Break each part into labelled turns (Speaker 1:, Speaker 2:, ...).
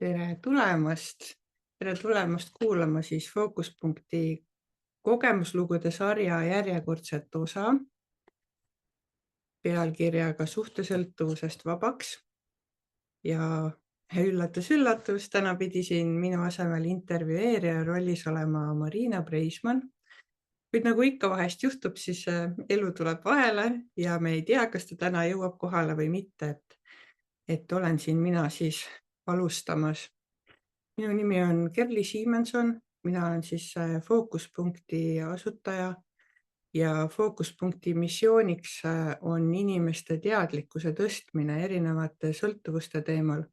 Speaker 1: Tere tulemast! Tere tulemast kuulama siis Fookuspunkti kogemuslugude sarja järjekordset osa pealkirjaga Suhtesõltuvusest vabaks. Ja üllatus, täna pidi siin minu asemel intervjueerija rollis olema Marina Preisman. Kuid nagu ikka vahest juhtub, siis elu tuleb vahele ja me ei tea, kas ta täna jõuab kohale või mitte, et olen siin mina siis alustamas. Minu nimi on Kerli Siimenson, mina olen siis Fookuspunkti asutaja ja Fookuspunkti missiooniks on inimeste teadlikkuse tõstmine erinevate sõltuvuste teemal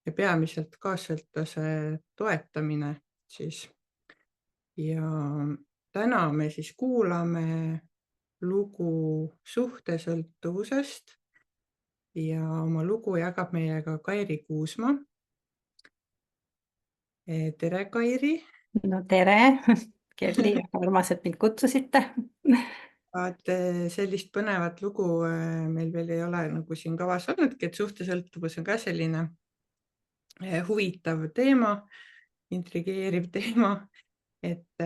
Speaker 1: ja peamiselt kaassõltuvuse toetamine siis. Ja täna me siis kuulame lugu suhtesõltuvusest ja oma lugu jagab meiega Kairi Kuusma. Tere, Kairi!
Speaker 2: No tere, Kerli, armas, et mind kutsusite.
Speaker 1: Sellist põnevat lugu meil veel ei ole nagu siin kavas olnudki, et suhtesõltuvus on ka selline huvitav teema, intrigeeriv teema, et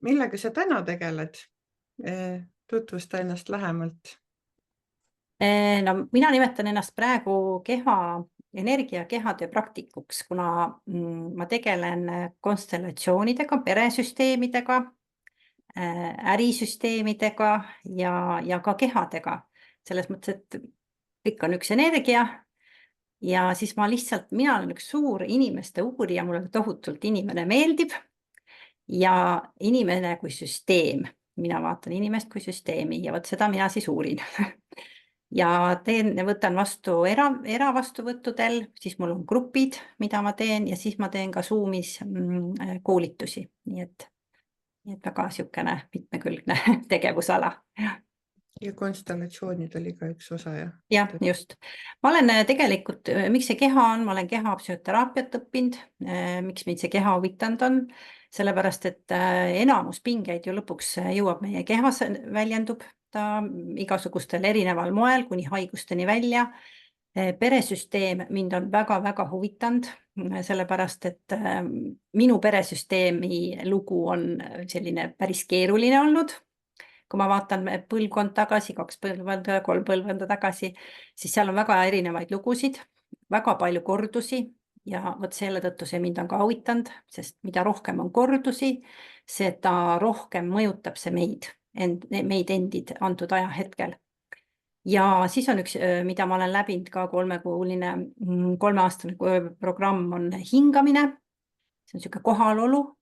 Speaker 1: millega sa täna tegeled? Tutvusta ennast lähemalt.
Speaker 2: No, mina nimetan ennast praegu energiakehade praktikuks, kuna ma tegelen konstellatsioonidega, peresüsteemidega, ärisüsteemidega ja ka kehadega. Selles mõttes, et kõik on üks energia ja siis mina olen üks suur inimeste uurija, mulle tohutult inimene meeldib ja inimene kui süsteem. Mina vaatan inimest kui süsteemi ja vot seda mina siis uurin. Ja võtan vastu eravastuvõttudel, siis mul on grupid, mida ma teen ja siis ma teen ka Zoomis koolitusi. Nii et väga siukene mitmekülgne tegevusala.
Speaker 1: Ja konstellatsioonid oli ka üks osa, jah?
Speaker 2: Jah, just. Ma olen tegelikult, miks see keha on, ma olen keha psühhoteraapiat õppinud, miks mind see keha huvitanud on, sellepärast, et enamus pingeid ju lõpuks jõuab meie kehas, väljendub ta igasugustel erineval moel, kuni haigusteni välja. Peresüsteem mind on väga-väga huvitanud, sellepärast, et minu peresüsteemi lugu on selline päris keeruline olnud. Kui ma vaatan põlvkond tagasi, 2 põlvkonda, 3 põlvkonda tagasi, siis seal on väga erinevaid lugusid, väga palju kordusi ja vot selle tõttu see mind on ka huvitanud, sest mida rohkem on kordusi, seda rohkem mõjutab see meid endid antud ajahetkel. Ja siis on üks, mida ma olen läbinud ka 3-aastane programm on hingamine. See on siuke kohalolu.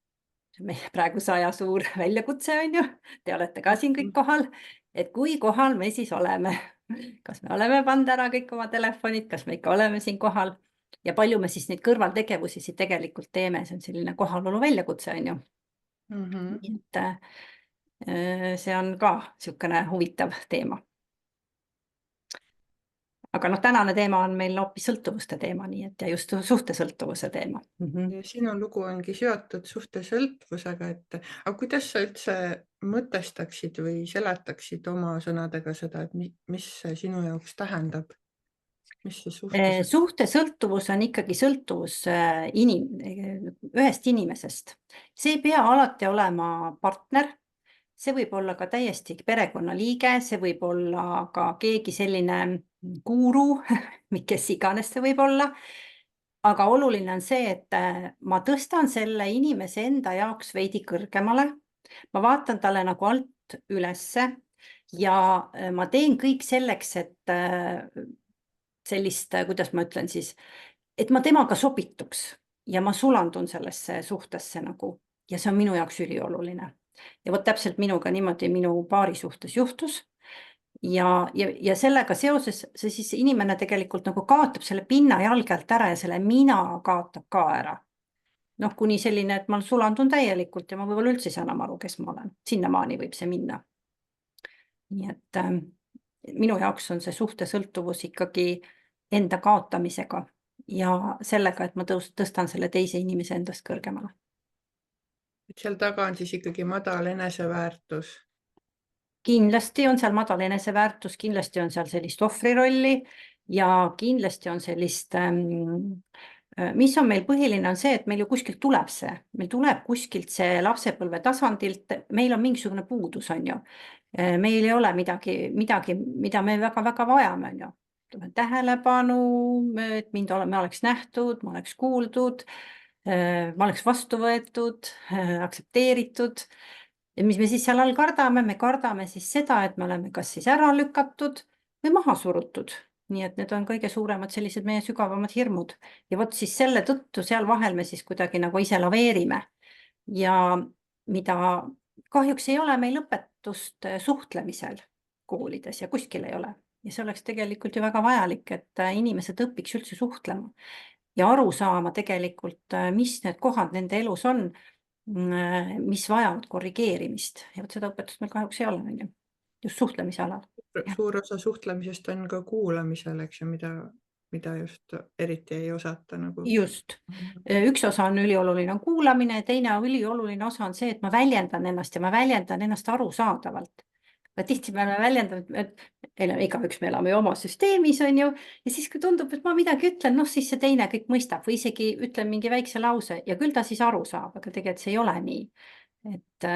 Speaker 2: See on meie praeguse aja suur väljakutse, on ju. Te olete ka siin kõik kohal, et kui kohal me siis oleme. Kas me oleme pannud ära kõik oma telefonid, kas me ikka oleme siin kohal ja palju me siis neid kõrvaltegevusi siin tegelikult teeme. See on selline kohalolu väljakutse, on ju. Nii et see on ka siukene huvitav teema. Aga tänane teema on meil hoopis sõltuvuste teema, nii et ja just suhtesõltuvuse teema.
Speaker 1: Ja sinu lugu ongi seotud suhtesõltuvusega, aga kuidas sa üldse mõtestaksid või seletaksid oma sõnadega seda, et mis see sinu jaoks tähendab? Mis see
Speaker 2: Suhtesõltuvus on ikkagi sõltuvus ühest inimesest. See ei pea alati olema partner. See võib olla ka täiesti perekonnaliige, see võib olla ka keegi selline guru, kes iganes see võib olla. Aga oluline on see, et ma tõstan selle inimese enda jaoks veidi kõrgemale. Ma vaatan talle nagu alt ülesse ja ma teen kõik selleks, et sellist, kuidas ma ütlen siis, et ma temaga sobituks ja ma sulandun sellesse suhtesse nagu ja see on minu jaoks ülioluline. Ja vot täpselt minuga niimoodi minu paari suhtes juhtus ja sellega seoses see siis inimene tegelikult nagu kaotab selle pinna jalge alt ära ja selle mina kaotab ka ära. Kuni selline, et ma sulandun täielikult ja ma võib-olla üldse ei saa enam aru, kes ma olen. Sinnamaani võib see minna. Nii et minu jaoks on see suhtesõltuvus ikkagi enda kaotamisega ja sellega, et ma tõstan selle teise inimese endast kõrgemale.
Speaker 1: Et seal taga on siis ikkagi madal eneseväärtus.
Speaker 2: Kindlasti on seal madal eneseväärtus, kindlasti on seal sellist ohvrirolli ja kindlasti on sellist mis on meil põhiline, on see, et meil ju kuskilt tuleb see, meil tuleb kuskilt see lapsepõlve tasandilt, meil on mingisugune puudus, on ju. Meil ei ole midagi, mida me väga-väga vajame, on ju. Tähelepanu, et me oleks nähtud, ma oleks kuuldud, ma oleks vastu võetud, aktsepteeritud. Ja mis me siis seal all kardame? Me kardame siis seda, et me oleme kas siis ära lükatud või maha surutud. Nii et need on kõige suuremad sellised meie sügavamad hirmud. Ja vot siis selle tõttu seal vahel me siis kuidagi nagu ise laveerime. Ja mida kahjuks ei ole meil õpetust suhtlemisel koolides ja kuskil ei ole. Ja see oleks tegelikult ju väga vajalik, et inimesed õpiks üldse suhtlema ja aru saama tegelikult, mis need kohad nende elus on, mis vajavad korrigeerimist. Ja vot seda õpetust meil kahjuks ei ole, on ju. Just suhtlemise alal.
Speaker 1: Suur osa suhtlemisest on ka kuulamisel, eks ju, mida just eriti ei osata nagu.
Speaker 2: Just. Üks osa on ülioluline on kuulamine, teine ülioluline osa on see, et ma väljendan ennast ja ma väljendan ennast arusaadavalt. Tihtipeale väljendab, et igaüks me elame ju oma süsteemis, on ju, ja siis kui tundub, et ma midagi ütlen, noh siis see teine kõik mõistab või isegi ütlen mingi väikse lause ja küll ta siis aru saab, aga tegelikult see ei ole nii. Et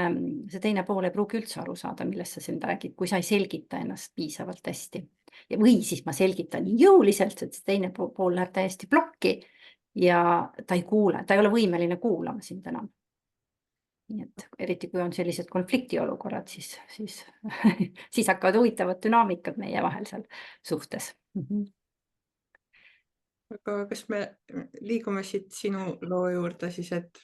Speaker 2: see teine pool ei pruugi üldse aru saada, millest sa siin räägid, kui sa ei selgita ennast piisavalt hästi. Või siis ma selgitan jõuliselt, et see teine pool läheb täiesti plokki ja ta ei kuule, ta ei ole võimeline kuulama sind enam. Nii et eriti kui on sellised konfliktiolukorrad, siis hakkavad huvitavad dünaamikad meie vahel seal suhtes.
Speaker 1: Aga kas me liigume siit sinu loo juurde siis, et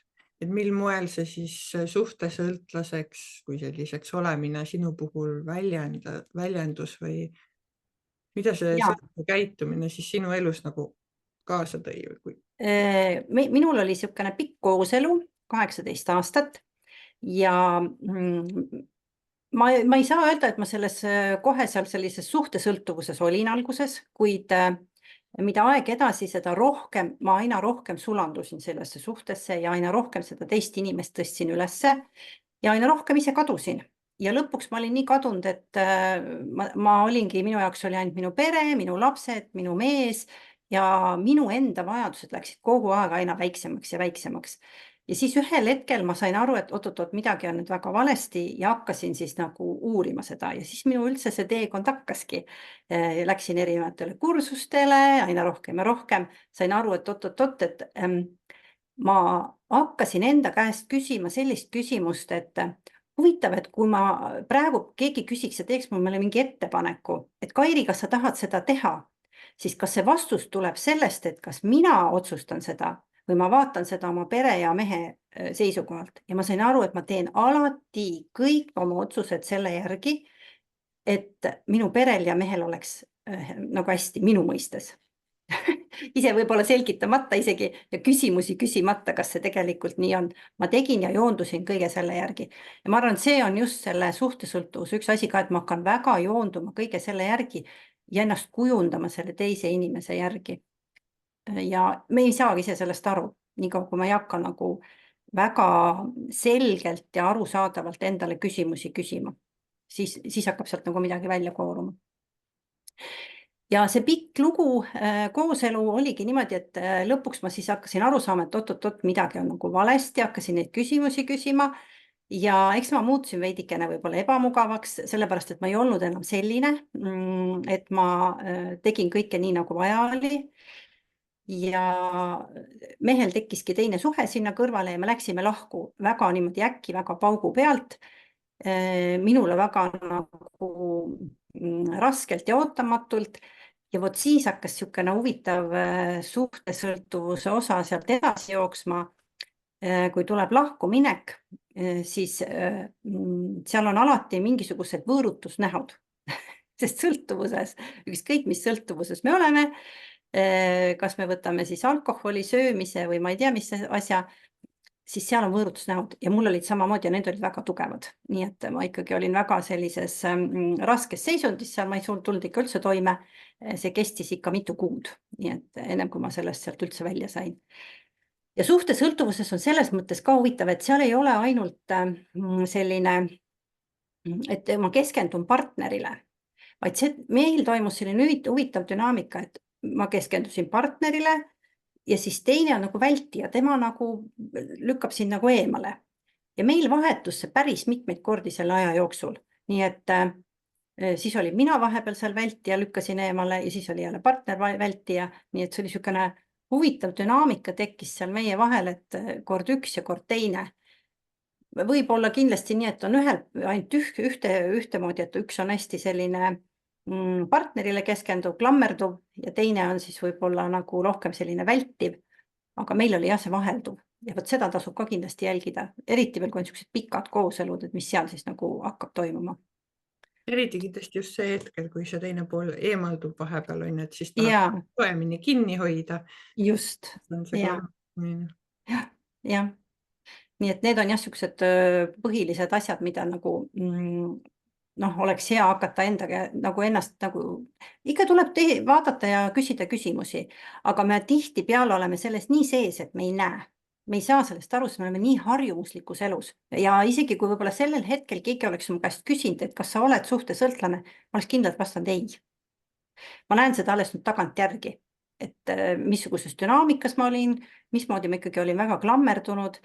Speaker 1: mil moel see siis suhtesõltlaseks kui selliseks olemine sinu puhul väljendus või mida see käitumine siis sinu elus nagu kaasa tõi?
Speaker 2: Minul oli niisugune pikk kooselu, 18 aastat ja ma ei saa öelda, et ma kohe seal sellises suhtesõltuvuses olin alguses, kuid mida aeg edasi, seda rohkem, ma aina rohkem sulandusin sellesse suhtesse ja aina rohkem seda teist inimest tõstsin ülesse ja aina rohkem ise kadusin. Ja lõpuks ma olin nii kadunud, et ma olingi, minu jaoks oli ainult minu pere, minu lapsed, minu mees ja minu enda vajadused läksid kogu aeg aina väiksemaks ja väiksemaks. Ja siis ühel hetkel ma sain aru, et oot, midagi on nüüd väga valesti ja hakkasin siis nagu uurima seda ja siis minu üldse see teekond hakkaski. Läksin erinevatele kursustele, aina rohkem ja rohkem, sain aru, et oot, et ma hakkasin enda käest küsima sellist küsimust, et huvitav, et kui ma praegu keegi küsiks ja teeks mulle mingi ettepaneku, et Kairi, kas sa tahad seda teha, siis kas see vastus tuleb sellest, et kas mina otsustan seda või ma vaatan seda oma pere ja mehe seisukohalt ja ma sain aru, et ma teen alati kõik oma otsused selle järgi, et minu perel ja mehel oleks nagu hästi minu mõistes. Ise võib-olla selgitamata isegi ja küsimusi küsimata, kas see tegelikult nii on. Ma tegin ja joondusin kõige selle järgi. Ja ma arvan, et see on just selle suhtesõltuvuse üks asi ka, et ma hakkan väga joonduma kõige selle järgi ja ennast kujundama selle teise inimese järgi. Ja me ei saagi ise sellest aru, niikaua kui ma ei hakka nagu väga selgelt ja arusaadavalt endale küsimusi küsima. Siis hakkab sealt nagu midagi välja kooruma. Ja see pikk lugu kooselu oligi niimoodi, et lõpuks ma siis hakkasin aru saama, et oot, midagi on nagu valesti, hakkasin neid küsimusi küsima ja eks ma muutusin veidikene võib-olla ebamugavaks, sellepärast, et ma ei olnud enam selline, et ma tegin kõike nii, nagu vaja oli. Ja mehel tekkiski teine suhe sinna kõrvale ja me läksime lahku väga niimoodi äkki, väga paugu pealt. Minule väga nagu raskelt ja ootamatult. Ja vot siis hakkas niisugune huvitav suhtesõltuvuse osa sealt edasi jooksma. Kui tuleb lahkuminek, siis seal on alati mingisugused võõrutusnähud. Sest sõltuvuses, ükskõik mis sõltuvuses me oleme, kas me võtame siis alkoholi söömise või ma ei tea, mis asja, siis seal on võõrutusnähud ja mul olid samamoodi ja need olid väga tugevad. Nii et ma ikkagi olin väga sellises raskes seisundis, seal ma ei tulnud ikka üldse toime. See kestis ikka mitu kuud, nii et ennem kui ma sellest sealt üldse välja sain. Ja suhtesõltuvuses on selles mõttes ka huvitav, et seal ei ole ainult selline, et ma keskendun partnerile, vaid meil toimus selline huvitav dünaamika, et ma keskendusin partnerile ja siis teine on nagu vältija, tema nagu lükkab sind nagu eemale. Ja meil vahetus see päris mitmeid kordi selle aja jooksul. Nii et siis oli mina vahepeal seal vältija, lükkasin eemale ja siis oli jälle partner vältija. Nii et see oli niisugune huvitav dünaamika tekkis seal meie vahel, et kord üks ja kord teine. Võib-olla kindlasti nii, et on ainult ühtemoodi, et üks on hästi selline partnerile keskenduv, klammerduv ja teine on siis võib-olla nagu rohkem selline vältiv. Aga meil oli jah see vahelduv ja vot seda tasub ka kindlasti jälgida. Eriti veel, kui on niisugused pikad kooselud, et mis seal siis nagu hakkab toimuma.
Speaker 1: Eriti kindlasti just see hetkel, kui see teine pool eemaldub vahepeal, on, et siis tahab
Speaker 2: Jaa,
Speaker 1: toemini kinni hoida.
Speaker 2: just.
Speaker 1: See on see
Speaker 2: Jaa.
Speaker 1: klammermine.
Speaker 2: Jah. Nii et need on jah niisugused põhilised asjad, mida nagu oleks hea hakata endaga nagu ennast nagu ikka tuleb vaadata ja küsida küsimusi, aga me tihtipeale oleme selles nii sees, et me ei näe. Me ei saa sellest aru, sest me oleme nii harjumuslikus elus ja isegi kui võib-olla sellel hetkel keegi oleks mu käest küsinud, et kas sa oled suhtesõltlane, ma oleks kindlalt vastanud ei. Ma näen seda alles nüüd tagantjärgi, et missuguses dünaamikas ma olin, mismoodi ma ikkagi olin väga klammerdunud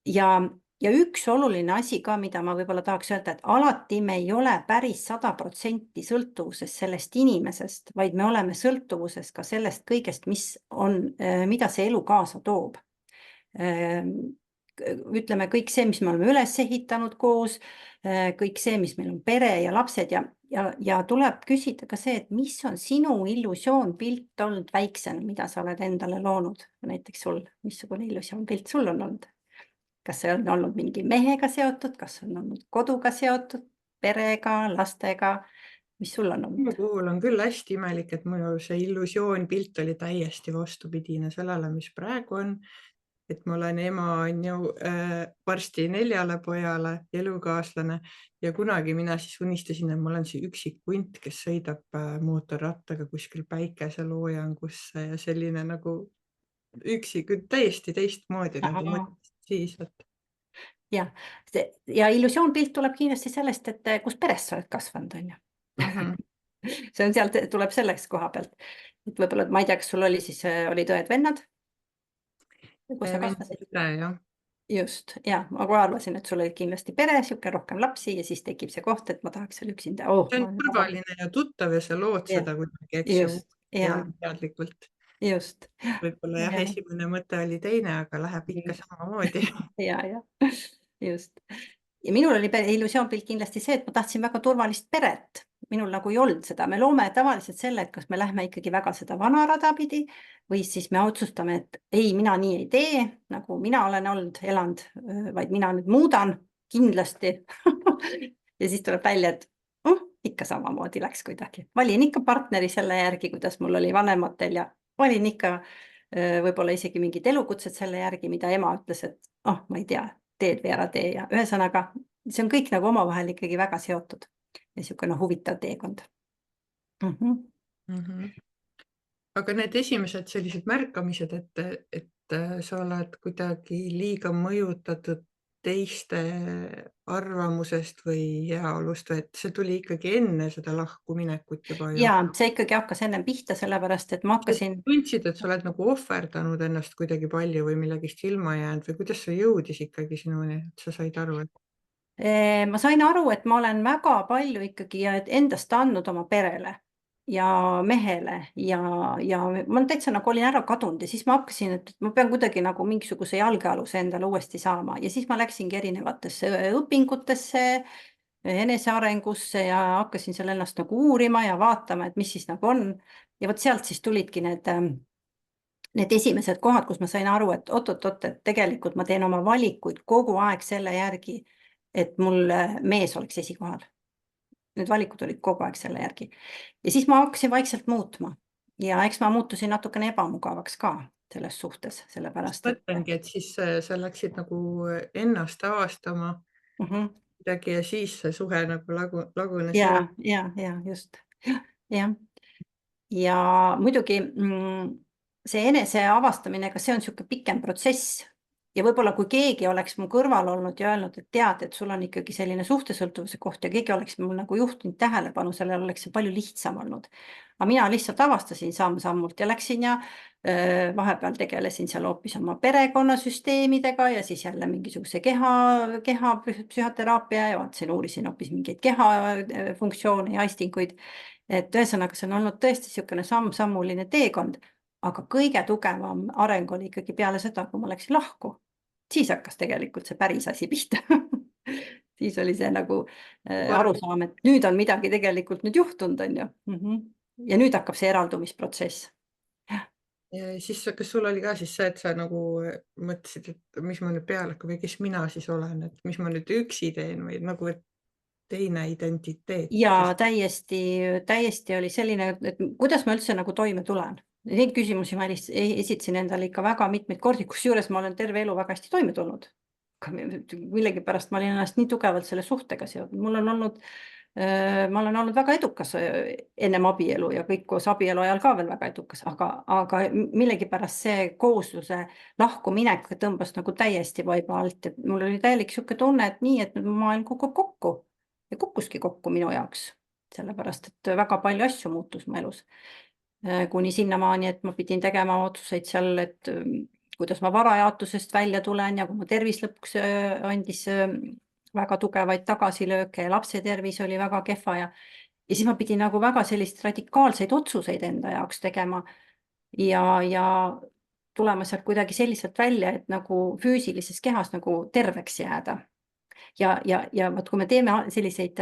Speaker 2: ja üks oluline asi ka, mida ma võib-olla tahaks öelda, et alati me ei ole päris 100% sõltuvuses sellest inimesest, vaid me oleme sõltuvuses ka sellest kõigest, mida see elu kaasa toob. Ütleme kõik see, mis me oleme üles ehitanud koos, kõik see, mis meil on pere ja lapsed ja tuleb küsida ka see, et mis on sinu illusioonpilt olnud väiksena, mida sa oled endale loonud, näiteks sul, missugune illusioonpilt sul on olnud? Kas see on olnud mingi mehega seotud, kas on olnud koduga seotud, perega, lastega, mis sul on olnud?
Speaker 1: Minu puhul on küll hästi imelik, et minu see illusioonpilt oli täiesti vastupidine sellele, mis praegu on. Et ma olen ema, on ju varsti 4 pojale, elukaaslane ja kunagi mina siis unistasin, et ma olen see üksik hunt, kes sõidab mootorrattaga kuskil päikeseloojangusse ja selline nagu üksik, täiesti teistmoodi nagu mõtlesin siis, et
Speaker 2: Jah, ja illusioonpilt tuleb kindlasti sellest, et kus peres sa oled kasvanud, on ju. See on sealt, tuleb selleks koha pealt. Et võib-olla, ma ei tea, kas sul olid õed-vennad? Kus sa kasvasid?
Speaker 1: jah.
Speaker 2: Just, ja ma kohe arvasin, et sul oli kindlasti pere, siuke rohkem lapsi ja siis tekib see koht, et ma tahaks seal üksinda.
Speaker 1: See on turvaline ja tuttav ja sa lood seda kuidagi, eks ju, teadlikult.
Speaker 2: Just.
Speaker 1: Võib-olla jah, esimene mõte oli teine, aga läheb ikka samamoodi.
Speaker 2: Ja, just. Ja minul oli illusioonpilt kindlasti see, et ma tahtsin väga turvalist peret. Minul nagu ei olnud seda. Me loome tavaliselt selle, et kas me lähme ikkagi väga seda vana rada pidi või siis me otsustame, et ei, mina nii ei tee, nagu mina olen elanud, vaid mina nüüd muudan kindlasti. Ja siis tuleb välja, et ikka samamoodi läks kuidagi. Valin ikka partneri selle järgi, kuidas mul oli vanematel ja valin ikka võib-olla isegi mingid elukutsed selle järgi, mida ema ütles, et ma ei tea, teed või ära tee ja ühesõnaga, see on kõik nagu omavahel ikkagi väga seotud ja niisugune huvitav teekond.
Speaker 1: Aga need esimesed sellised märkamised, et sa oled kuidagi liiga mõjutatud teiste arvamusest või heaolust, et see tuli ikkagi enne seda lahkuminekut juba.
Speaker 2: Ja see ikkagi hakkas ennem pihta, sellepärast, et ma hakkasin...
Speaker 1: Tundsid, et sa oled nagu ohverdanud ennast kuidagi palju või millegist ilma jäänud või kuidas see jõudis ikkagi sinuni, et sa said aru, et...
Speaker 2: Ma sain aru, et ma olen väga palju ikkagi endast andnud oma perele ja mehele ja ma täitsa nagu olin ära kadunud ja siis ma hakkasin, et ma pean kuidagi nagu mingisuguse jalgealuse endale uuesti saama ja siis ma läksingi erinevatesse õpingutesse, enesearengusse ja hakkasin seal ennast nagu uurima ja vaatama, et mis siis nagu on. Ja vot sealt siis tulidki need esimesed kohad, kus ma sain aru, et oot-oot, et tegelikult ma teen oma valikuid kogu aeg selle järgi, et mul mees oleks esikohal. Need valikud olid kogu aeg selle järgi. Ja siis ma hakkasin vaikselt muutma ja eks ma muutusin natukene ebamugavaks ka selles suhtes, sellepärast.
Speaker 1: Mõtlengi, et siis sa läksid nagu ennast avastama midagi ja siis see suhe nagu lagunes.
Speaker 2: Ja, just. Ja muidugi see enese avastamine, ka see on niisugune pikem protsess ja võib-olla kui keegi oleks mu kõrval olnud ja öelnud, et tead, et sul on ikkagi selline suhtesõltuvuse koht ja keegi oleks mul nagu juhtunud tähelepanu, sellel oleks see palju lihtsam olnud. Aga mina lihtsalt avastasin samm-sammult ja läksin ja vahepeal tegelesin seal hoopis oma perekonnasüsteemidega ja siis jälle mingisuguse keha psühhoteraapia ja vaatasin, uurisin hoopis mingeid keha funktsioone ja aistinguid. Et ühesõnaga, see on olnud tõesti niisugune samm-sammuline teekond, aga kõige tugevam areng oli ikkagi peale seda, kui ma läksin lahku. Siis hakkas tegelikult see päris asi pihta. Siis oli see nagu arusaam, et nüüd on midagi tegelikult nüüd juhtunud, on ju. Ja nüüd hakkab see eraldumisprotsess.
Speaker 1: Ja siis, kas sul oli ka siis see, et sa nagu mõtlesid, et mis ma nüüd peale hakkan või kes mina siis olen, et mis ma nüüd üksi teen või nagu teine identiteet?
Speaker 2: Ja täiesti oli selline, et kuidas ma üldse nagu toime tulen. Neid küsimusi ma esitasin endale ikka väga mitmeid kordi, kusjuures ma olen terve elu väga hästi toime tulnud. Millegipärast ma olin ennast nii tugevalt selle suhtega seotud. Ma olen olnud väga edukas ennem abielu ja kõik koos abielu ajal ka veel väga edukas, aga millegipärast see koosluse lahkuminek tõmbas nagu täiesti vaiba alt, et mul oli täielik sihuke tunne, et nii, et maailm kukub kokku ja kukkuski kokku minu jaoks, sellepärast et väga palju asju muutus mu elus. Kuni sinnamaani, et ma pidin tegema otsuseid seal, et kuidas ma varajaotusest välja tulen ja kui mu tervis lõpuks andis väga tugevaid tagasilööke ja lapse tervis oli väga kehva ja siis ma pidin nagu väga sellist radikaalseid otsuseid enda jaoks tegema ja tulema sealt kuidagi selliselt välja, et nagu füüsilises kehas nagu terveks jääda. Ja vot kui me teeme selliseid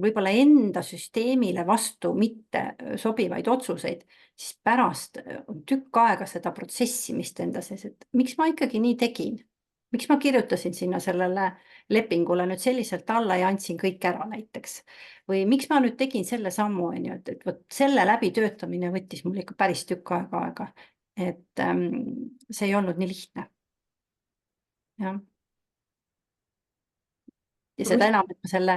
Speaker 2: võib-olla enda süsteemile vastu mitte sobivaid otsuseid, siis pärast on tükk aega seda protsessimist enda sees, et miks ma ikkagi nii tegin? Miks ma kirjutasin sinna sellele lepingule nüüd selliselt alla ja andsin kõik ära näiteks? Või miks ma nüüd tegin selle sammu, et vot selle läbitöötamine võttis mul ikka päris tükk aega. Et see ei olnud nii lihtne. Jah. Ja seda enam, et ma selle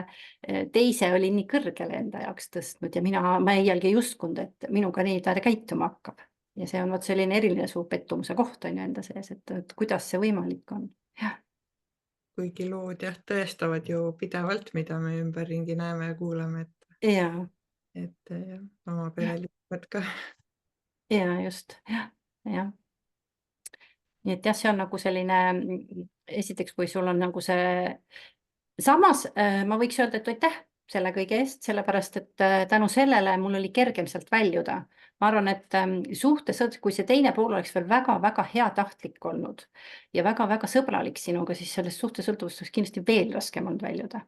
Speaker 2: teise oli nii kõrgele enda jaoks tõstnud ja ma iialgi ei uskunud, et minuga nii ta käituma hakkab. Ja see on vot selline eriline suur pettumuse koht on ju enda sees, et kuidas see võimalik on. Jah.
Speaker 1: Kuigi lood jah, tõestavad ju pidevalt, mida me ümberringi näeme ja kuulame, et oma pereliikmed ka.
Speaker 2: Ja just, jah. Nii et jah, see on nagu selline, esiteks, kui sul on nagu see, samas ma võiks öelda, et aitäh selle kõige eest, sellepärast, et tänu sellele mul oli kergem sealt väljuda. Ma arvan, et kui see teine pool oleks veel väga-väga heatahtlik olnud ja väga-väga sõbralik sinuga, siis sellest suhtesõltuvust oleks kindlasti veel raskem olnud väljuda.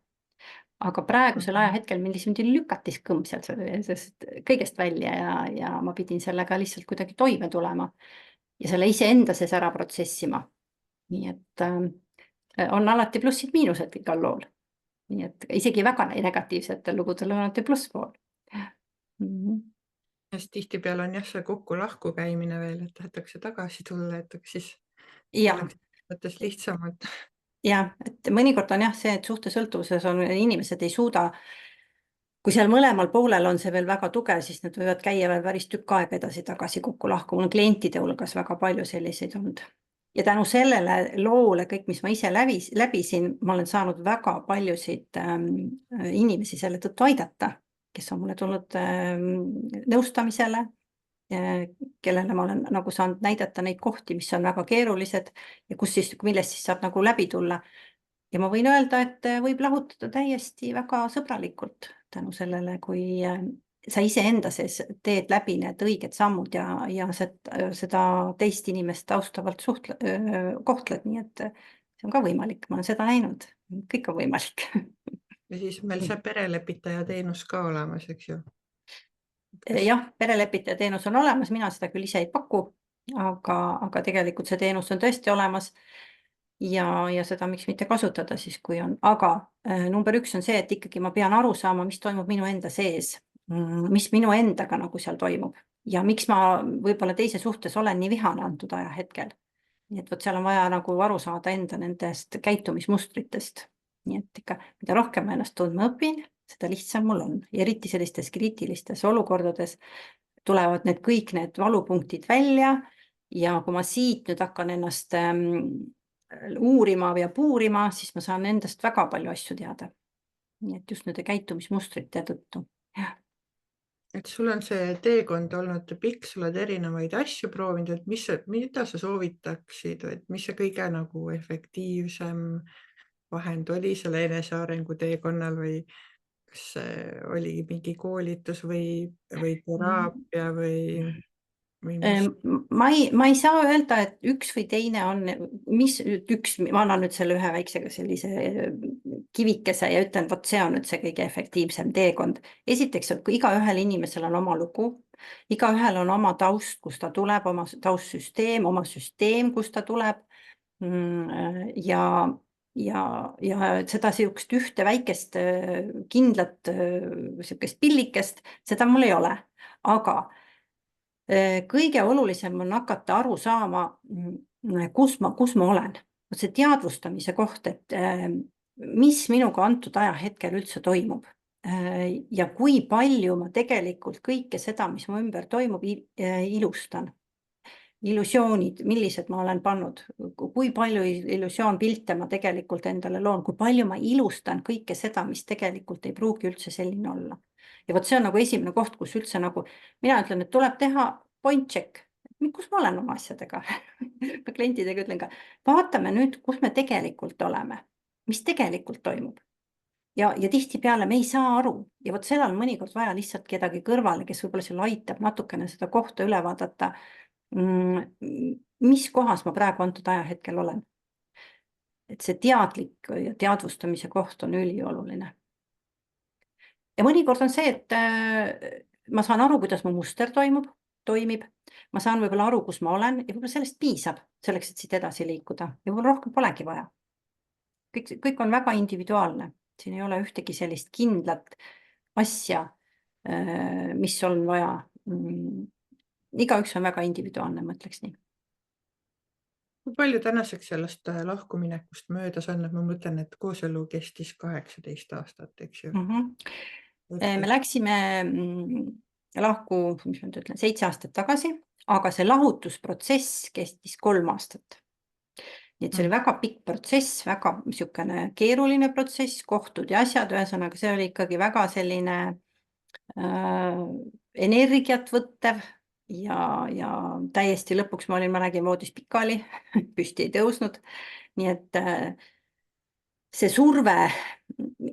Speaker 2: Aga praegusel ajahetkel mind lükatis kõmm sealt kõigest välja ja ma pidin sellega lihtsalt kuidagi toime tulema ja selle iseenda sees ära protsessima. Nii et on alati plussid-miinused igal lool. Nii et isegi väga negatiivsetel lugudel on alati plusspool.
Speaker 1: Sest tihtipeale on jah see kokku-lahku käimine veel, et tahetakse tagasi tulla, et siis oleks lihtsamalt.
Speaker 2: Jah, et mõnikord on jah see, et suhtesõltuvuses on inimesed ei suuda, kui seal mõlemal poolel on see veel väga tugev, siis nad võivad käia veel päris tükk aega edasi-tagasi kokku-lahku. Mul on klientide hulgas väga palju selliseid olnud. Ja tänu sellele loole kõik, mis ma ise läbisin, ma olen saanud väga paljusid inimesi selle tõttu aidata, kes on mulle tulnud nõustamisele, kellele ma olen nagu saanud näidata neid kohti, mis on väga keerulised ja millest siis saab nagu läbi tulla. Ja ma võin öelda, et võib lahutada täiesti väga sõbralikult tänu sellele, kui sa iseenda sees teed läbi need õiged sammud ja seda teist inimest austavalt kohtled, nii et see on ka võimalik, ma olen seda näinud, kõik on võimalik.
Speaker 1: Ja siis meil see perelepitaja teenus ka olemas, eks ju?
Speaker 2: Jah, perelepitaja teenus on olemas, mina seda küll ise ei paku, aga tegelikult see teenus on tõesti olemas ja seda miks mitte kasutada siis, kui on. Aga number 1 on see, et ikkagi ma pean aru saama, mis toimub minu enda sees. Mis minu endaga nagu seal toimub ja miks ma võib-olla teise suhtes olen nii vihane antud ajahetkel. Nii et võt seal on vaja nagu aru saada enda nendest käitumismustritest. Nii et ikka, mida rohkem ma ennast tundma õpin, seda lihtsam mul on. Ja eriti sellistes kriitilistes olukordades tulevad kõik need valupunktid välja ja kui ma siit nüüd hakkan ennast uurima ja puurima, siis ma saan endast väga palju asju teada. Nii et just nende käitumismustrite tõttu. Jah.
Speaker 1: Et sul on see teekond olnud pikk, sa oled erinevaid asju proovinud, et mida sa soovitaksid, et mis see kõige nagu efektiivsem vahend oli selle enesearengu teekonnal või kas see oli mingi koolitus või teraapia või mis?
Speaker 2: Ma ei saa öelda, et üks või teine on, ma annan nüüd selle ühe väiksega sellise kivikese ja ütlen, vot see on nüüd see kõige efektiivsem teekond. Esiteks, et kui igaühel inimesel on oma lugu, igaühel on oma taust, kust ta tuleb, oma taustsüsteem, oma süsteem, kust ta tuleb. Ja seda siukest ühte väikest kindlat siukest pillikest, seda mul ei ole. Aga kõige olulisem on hakata aru saama, kus ma olen. See teadvustamise koht, et mis minuga antud ajahetkel üldse toimub. Ja kui palju ma tegelikult kõike seda, mis mu ümber toimub, ilustan. Illusioonid, millised ma olen pannud, kui palju illusioonpilte ma tegelikult endale loon, kui palju ma ilustan kõike seda, mis tegelikult ei pruugi üldse selline olla. Ja vot see on nagu esimene koht, kus üldse nagu, mina ütlen, et tuleb teha point check, kus ma olen oma asjadega. Ma klientidega ütlen ka, vaatame nüüd, kus me tegelikult oleme, mis tegelikult toimub. Ja tihtipeale me ei saa aru ja vot seal on mõnikord vaja lihtsalt kedagi kõrvale, kes võib-olla seal aitab natukene seda kohta üle vaadata, mis kohas ma praegu antud ajahetkel olen. Et see teadlik ja teadvustamise koht on ülioluline. Ja mõnikord on see, et ma saan aru, kuidas mu muster toimib. Ma saan võib-olla aru, kus ma olen ja võib-olla sellest piisab selleks, et siit edasi liikuda. Ja võib-olla rohkem polegi vaja. Kõik on väga individuaalne. Siin ei ole ühtegi sellist kindlat asja, mis on vaja. Igaüks on väga individuaalne, ma ütleks nii.
Speaker 1: Kui palju tänaseks sellest lahkuminekust möödas on, et ma mõtlen, et kooselu kestis 18 aastat, eks ju?
Speaker 2: Me läksime lahku, mis ma nüüd ütlen, 7 aastat tagasi, aga see lahutusprotsess kestis 3 aastat. Nii et see oli väga pikk protsess, väga niisugune keeruline protsess, kohtud ja asjad, ühesõnaga see oli ikkagi väga selline energiat võttev ja täiesti lõpuks ma nägin voodis pikali, püsti ei tõusnud. Nii et see surve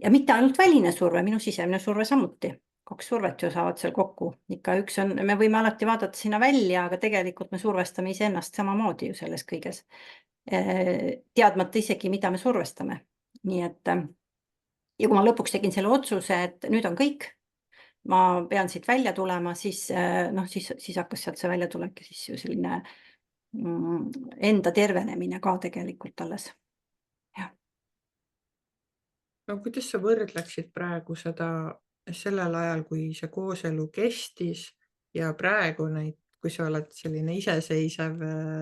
Speaker 2: ja mitte ainult väline surve, minu sisemine surve samuti. 2 survet ju saavad seal kokku. Ikka üks on, me võime alati vaadata sinna välja, aga tegelikult me survestame iseennast samamoodi ju selles kõiges. Teadmata isegi, mida me survestame. Nii et, ja kui ma lõpuks tegin selle otsuse, et nüüd on kõik, ma pean siit välja tulema, siis hakkas sealt see väljatulek ja siis ju selline enda tervenemine ka tegelikult alles.
Speaker 1: No kuidas sa võrdleksid praegu sellel ajal, kui see kooselu kestis ja praegu kui sa oled selline iseseisev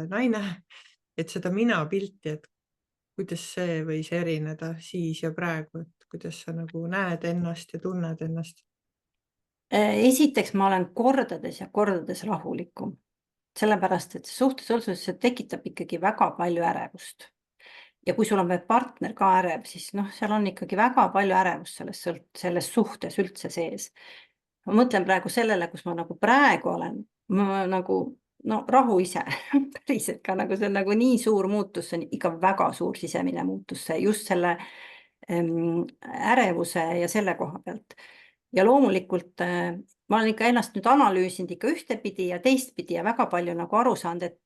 Speaker 1: naine, et seda minapilti, et kuidas see võis erineda siis ja praegu, et kuidas sa nagu näed ennast ja tunned ennast?
Speaker 2: Esiteks ma olen kordades ja kordades rahulikum, sellepärast et suhtesõltuvus tekitab ikkagi väga palju ärevust. Ja kui sul on veel partner ka ärev, siis seal on ikkagi väga palju ärevust selles suhtes üldse sees. Ma mõtlen praegu sellele, kus ma nagu praegu olen, ma nagu rahu ise, päriselt ka nagu see on nagu nii suur muutus, see on ikka väga suur sisemine muutus, just selle ärevuse ja selle koha pealt. Ja loomulikult ma olen ikka ennast nüüd analüüsinud ikka ühtepidi ja teistpidi ja väga palju nagu aru saanud, et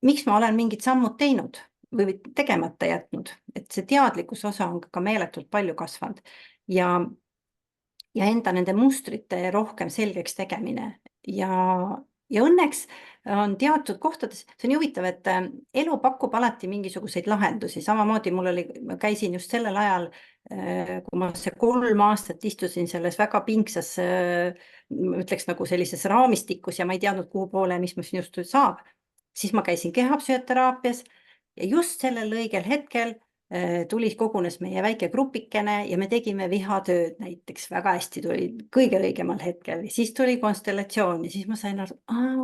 Speaker 2: miks ma olen mingid sammud teinud või tegemata jätnud, et see teadlikkuse osa on ka meeletult palju kasvanud ja enda nende mustrite rohkem selgeks tegemine ja õnneks on teatud kohtades, see on huvitav, et elu pakub alati mingisuguseid lahendusi, samamoodi ma käisin just sellel ajal, kui ma see 3 aastat istusin selles väga pingsas, ütleks nagu sellises raamistikus ja ma ei teadnud, kuhu poole, mis ma sinust saab, siis ma käisin kehapsühhoteraapias ja just sellel õigel hetkel kogunes meie väike grupikene ja me tegime vihatööd näiteks, väga hästi tuli kõige õigemal hetkel, siis tuli konstellatsioon ja siis ma sain aru,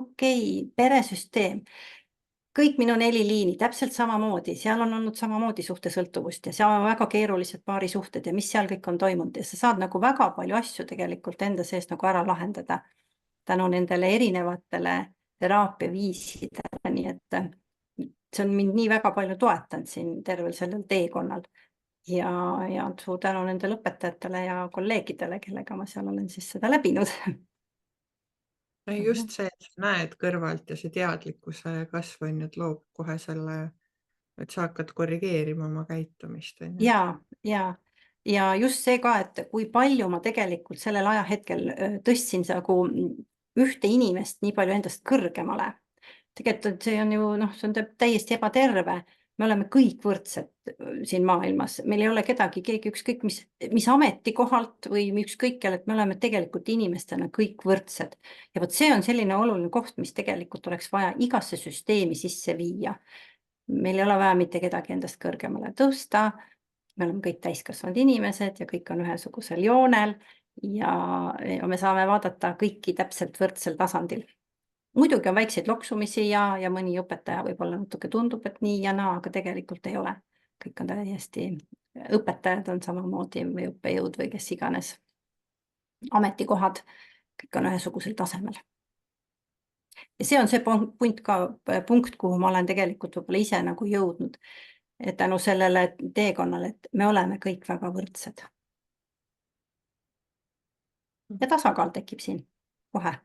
Speaker 2: okei, peresüsteem. kõik minu 4 liini täpselt samamoodi, seal on olnud samamoodi suhtesõltuvust ja seal on väga keerulised paarisuhted ja mis seal kõik on toimunud ja sa saad nagu väga palju asju tegelikult enda sees nagu ära lahendada tänu nendele erinevatele teraapiaviisidele, nii et see on mind nii väga palju toetanud siin tervel sellel teekonnal ja suur tänu nendele õpetajatele ja kolleegidele, kellega ma seal olen siis seda läbinud.
Speaker 1: Just see, et sa näed kõrvalt ja see teadlikkuse kasv on, et loob kohe selle, et sa hakkad korrigeerima oma käitumist. On ju.
Speaker 2: Ja just see ka, et kui palju ma tegelikult sellel ajahetkel tõstsin nagu ühte inimest nii palju endast kõrgemale. Tegelikult see on ju, see on täiesti ebaterve. Me oleme kõik võrdsed siin maailmas. Meil ei ole kedagi, keegi ükskõik mis ametikohalt või ükskõik kellelt, me oleme tegelikult inimestena kõik võrdsed. Ja vot see on selline oluline koht, mis tegelikult oleks vaja igasse süsteemi sisse viia. Meil ei ole vaja mitte kedagi endast kõrgemale tõsta. Me oleme kõik täiskasvanud inimesed ja kõik on ühesugusel joonel ja me saame vaadata kõiki täpselt võrdsel tasandil. Muidugi on väikseid loksumisi ja mõni õpetaja võib-olla natuke tundub, et nii ja naa, aga tegelikult ei ole. Kõik on täiesti, õpetajad on samamoodi või õppejõud või kes iganes ametikohad, kõik on ühesugusel tasemel. Ja see on see punkt, kuhu ma olen tegelikult võib-olla ise nagu jõudnud, et tänu sellele teekonnale, et me oleme kõik väga võrdsed. Ja tasakaal tekib siin kohe.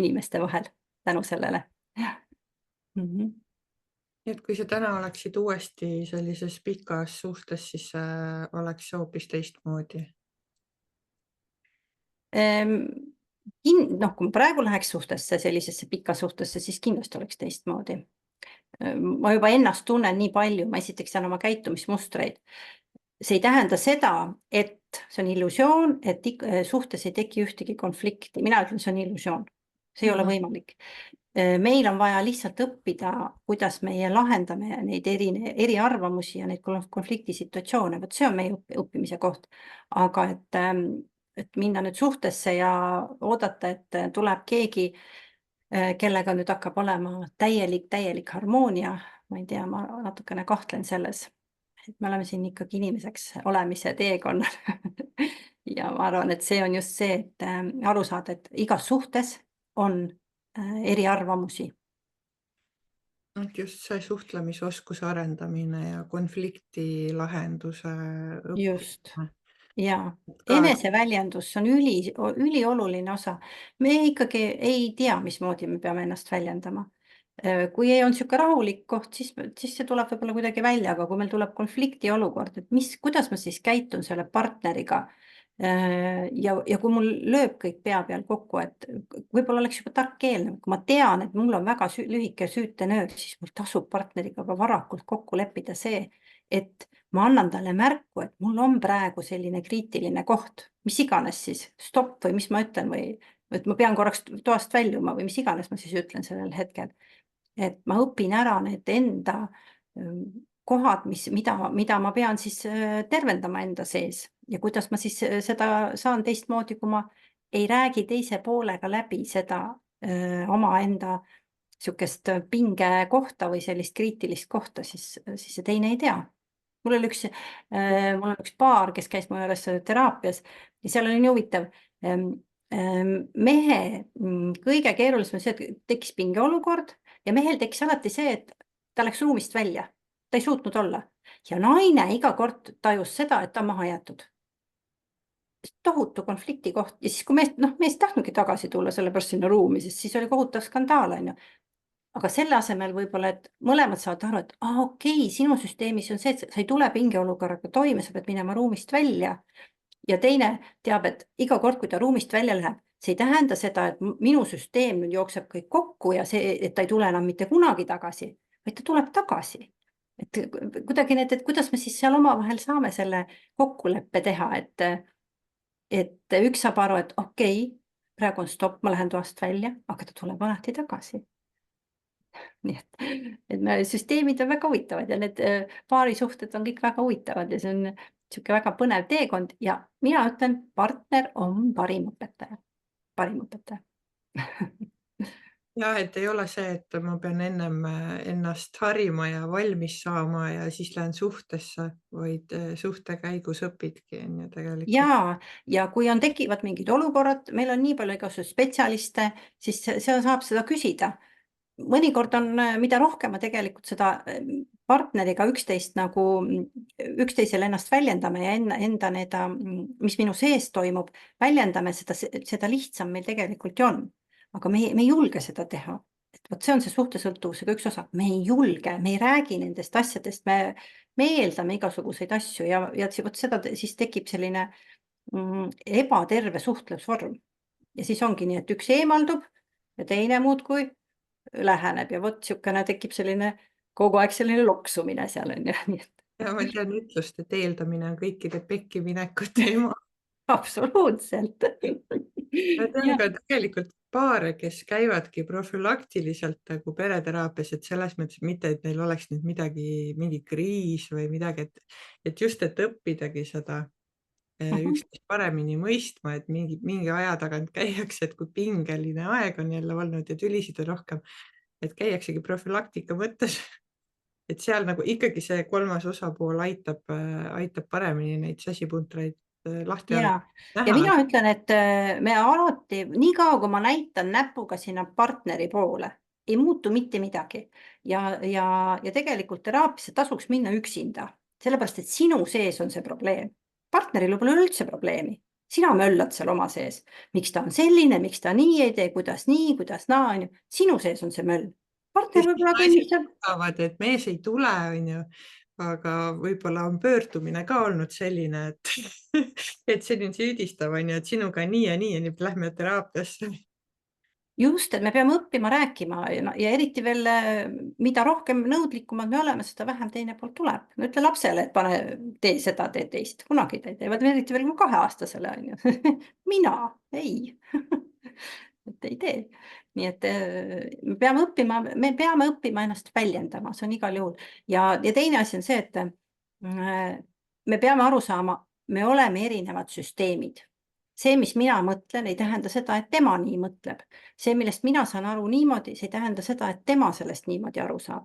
Speaker 2: Inimeste vahel tänu sellele.
Speaker 1: Et kui sa täna oleksid uuesti sellises pikas suhtes, siis oleks see hoopis teistmoodi.
Speaker 2: Kui ma praegu läheks suhtesse, sellisesse pikka suhtesse, siis kindlasti oleks teistmoodi. Ma juba ennast tunnen nii palju, ma esiteks tean oma käitumismustreid. See ei tähenda seda, et see on illusioon, et suhtes ei teki ühtegi konflikti. Mina ütlen, see on illusioon. See ei ole võimalik. Meil on vaja lihtsalt õppida, kuidas meie lahendame neid eriarvamusi ja neid konfliktisituatsioone. Vot see on meie õppimise koht. Aga et minna nüüd suhtesse ja oodata, et tuleb keegi, kellega nüüd hakkab olema täielik harmoonia. Ma ei tea, ma natukene kahtlen selles. Et me oleme siin ikkagi inimeseks olemise teekonnal. Ja ma arvan, et see on just see, et aru saada, et igas suhtes on eriarvamusi.
Speaker 1: Just see suhtlemisoskuse arendamine ja konflikti lahenduse õppimine.
Speaker 2: Just. Ja eneseväljendus on ülioluline osa. Me ikkagi ei tea, mismoodi me peame ennast väljendama. Kui ei on siuke rahulik koht, siis see tuleb võib-olla kuidagi välja, aga kui meil tuleb konflikti olukord, et kuidas ma siis käitun selle partneriga ja kui mul lööb kõik pea peal kokku, et võib-olla oleks juba tark eelnev, kui ma tean, et mul on väga lühike süütenöör, siis mul tasub partneriga ka varakult kokku leppida see, et ma annan talle märku, et mul on praegu selline kriitiline koht, mis iganes siis, stopp või mis ma ütlen või et ma pean korraks toast väljuma või mis iganes ma siis ütlen sellel hetkel. Et ma õpin ära need enda kohad, mida ma pean siis tervendama enda sees ja kuidas ma siis seda saan teistmoodi, kui ma ei räägi teise poolega läbi seda oma enda sihukest pinge kohta või sellist kriitilist kohta, siis see teine ei tea. Mul on üks paar, kes käis mu juures teraapias ja seal oli nii huvitav. Mehe kõige keerulisem on see, et tekkis pingeolukord ja mehel tekkis alati see, et ta läks ruumist välja. Ta ei suutnud olla. Ja naine iga kord tajus seda, et ta on maha jäetud. Tohutu konflikti koht. Ja siis, kui mees tahtnudki tagasi tulla sellepärast sinna ruumi, sest siis oli kohutav skandaal. Aga selle asemel võib-olla, et mõlemad saavad aru, et okei, sinu süsteemis on see, et sa ei tule pingeolukorraga toime, sa pead minema ruumist välja. Ja teine teab, et iga kord, kui ta ruumist välja läheb, see ei tähenda seda, et minu süsteem nüüd jookseb kõik kokku ja see, et ta ei tule enam mitte kunagi tagasi, vaid ta tuleb tagasi. Et kuidagi need, et kuidas me siis seal omavahel saame selle kokkuleppe teha, et üks saab aru, et okei, praegu on stopp, ma lähen toast välja, aga ta tuleb alati tagasi. Nii et süsteemid on väga huvitavad ja need paarisuhted on kõik väga huvitavad ja see on siuke väga põnev teekond ja mina ütlen, partner on parim õpetaja. Parim õpetaja.
Speaker 1: ja et ei ole see, et ma pean ennem ennast harima ja valmis saama ja siis lähen suhtesse, vaid suhte käigus õpidki, on ju tegelikult.
Speaker 2: ja kui tekivad mingid olukorrad, meil on nii palju igasuguseid spetsialiste, siis seal saab seda küsida. Mõnikord on, mida rohkem me tegelikult seda partneriga üksteist nagu üksteisele ennast väljendame ja enda mis minu sees toimub, väljendame, seda lihtsam meil tegelikult ju on. Aga me ei julge seda teha. Et vot see on see suhtesõltuvusega üks osa. Me ei julge, me ei räägi nendest asjadest, me eeldame igasuguseid asju ja vot seda siis tekib selline ebaterve suhtlusvorm. Ja siis ongi nii, et üks eemaldub ja teine muudkui läheneb ja vot niisugune tekib selline kogu aeg selline loksumine seal on ju, nii et
Speaker 1: Ja ma tean ütlust, et eeldamine on kõikide pekkiminekute ema.
Speaker 2: absoluutselt.
Speaker 1: Ma tean ka tegelikult paare, kes käivadki profülaktiliselt nagu pereteraapias, et selles mõttes mitte, et neil oleks nüüd mingi kriis või midagi, et just, et õppidagi seda üksteist paremini mõistma, et mingi aja tagant käiakse, et kui pingeline aeg on jälle olnud ja tülisid on rohkem, et käiaksegi profülaktika mõttes, et seal nagu ikkagi see kolmas osapool aitab paremini neid sasipuntraid lahti
Speaker 2: ja
Speaker 1: näha.
Speaker 2: mina ütlen, et me alati, niikaua kui ma näitan näpuga sinna partneri poole, ei muutu mitte midagi. Ja tegelikult teraapiasse tasuks minna üksinda, sellepärast et sinu sees on see probleem. Partneril pole üldse probleemi. Sina möllad seal oma sees. Miks ta on selline, miks ta nii ei tee, kuidas nii, kuidas naa, on ju. Sinu sees on see möll. Partner
Speaker 1: Sest
Speaker 2: võib-olla
Speaker 1: naised
Speaker 2: kõnnib seal.
Speaker 1: arvavad, et mees ei tule, on ju, aga võib-olla on pöördumine ka olnud selline, et et selline süüdistav, on ju, et sinuga on nii ja nii, nüüd lähme teraapiasse.
Speaker 2: Just, et me peame õppima rääkima ja eriti veel, mida rohkem nõudlikumad me oleme, seda vähem teine pool tuleb. No ütle lapsele, et pane, tee seda, tee teist. Kunagi ta ei tee, eriti veel 2-aastasele on ju. Mina, ei. et ei tee. Nii et me peame õppima ennast väljendama, see on igal juhul. Ja teine asi on see, et me peame aru saama, me oleme erinevad süsteemid. See, mis mina mõtlen, ei tähenda seda, et tema nii mõtleb. See, millest mina saan aru niimoodi, see ei tähenda seda, et tema sellest niimoodi aru saab.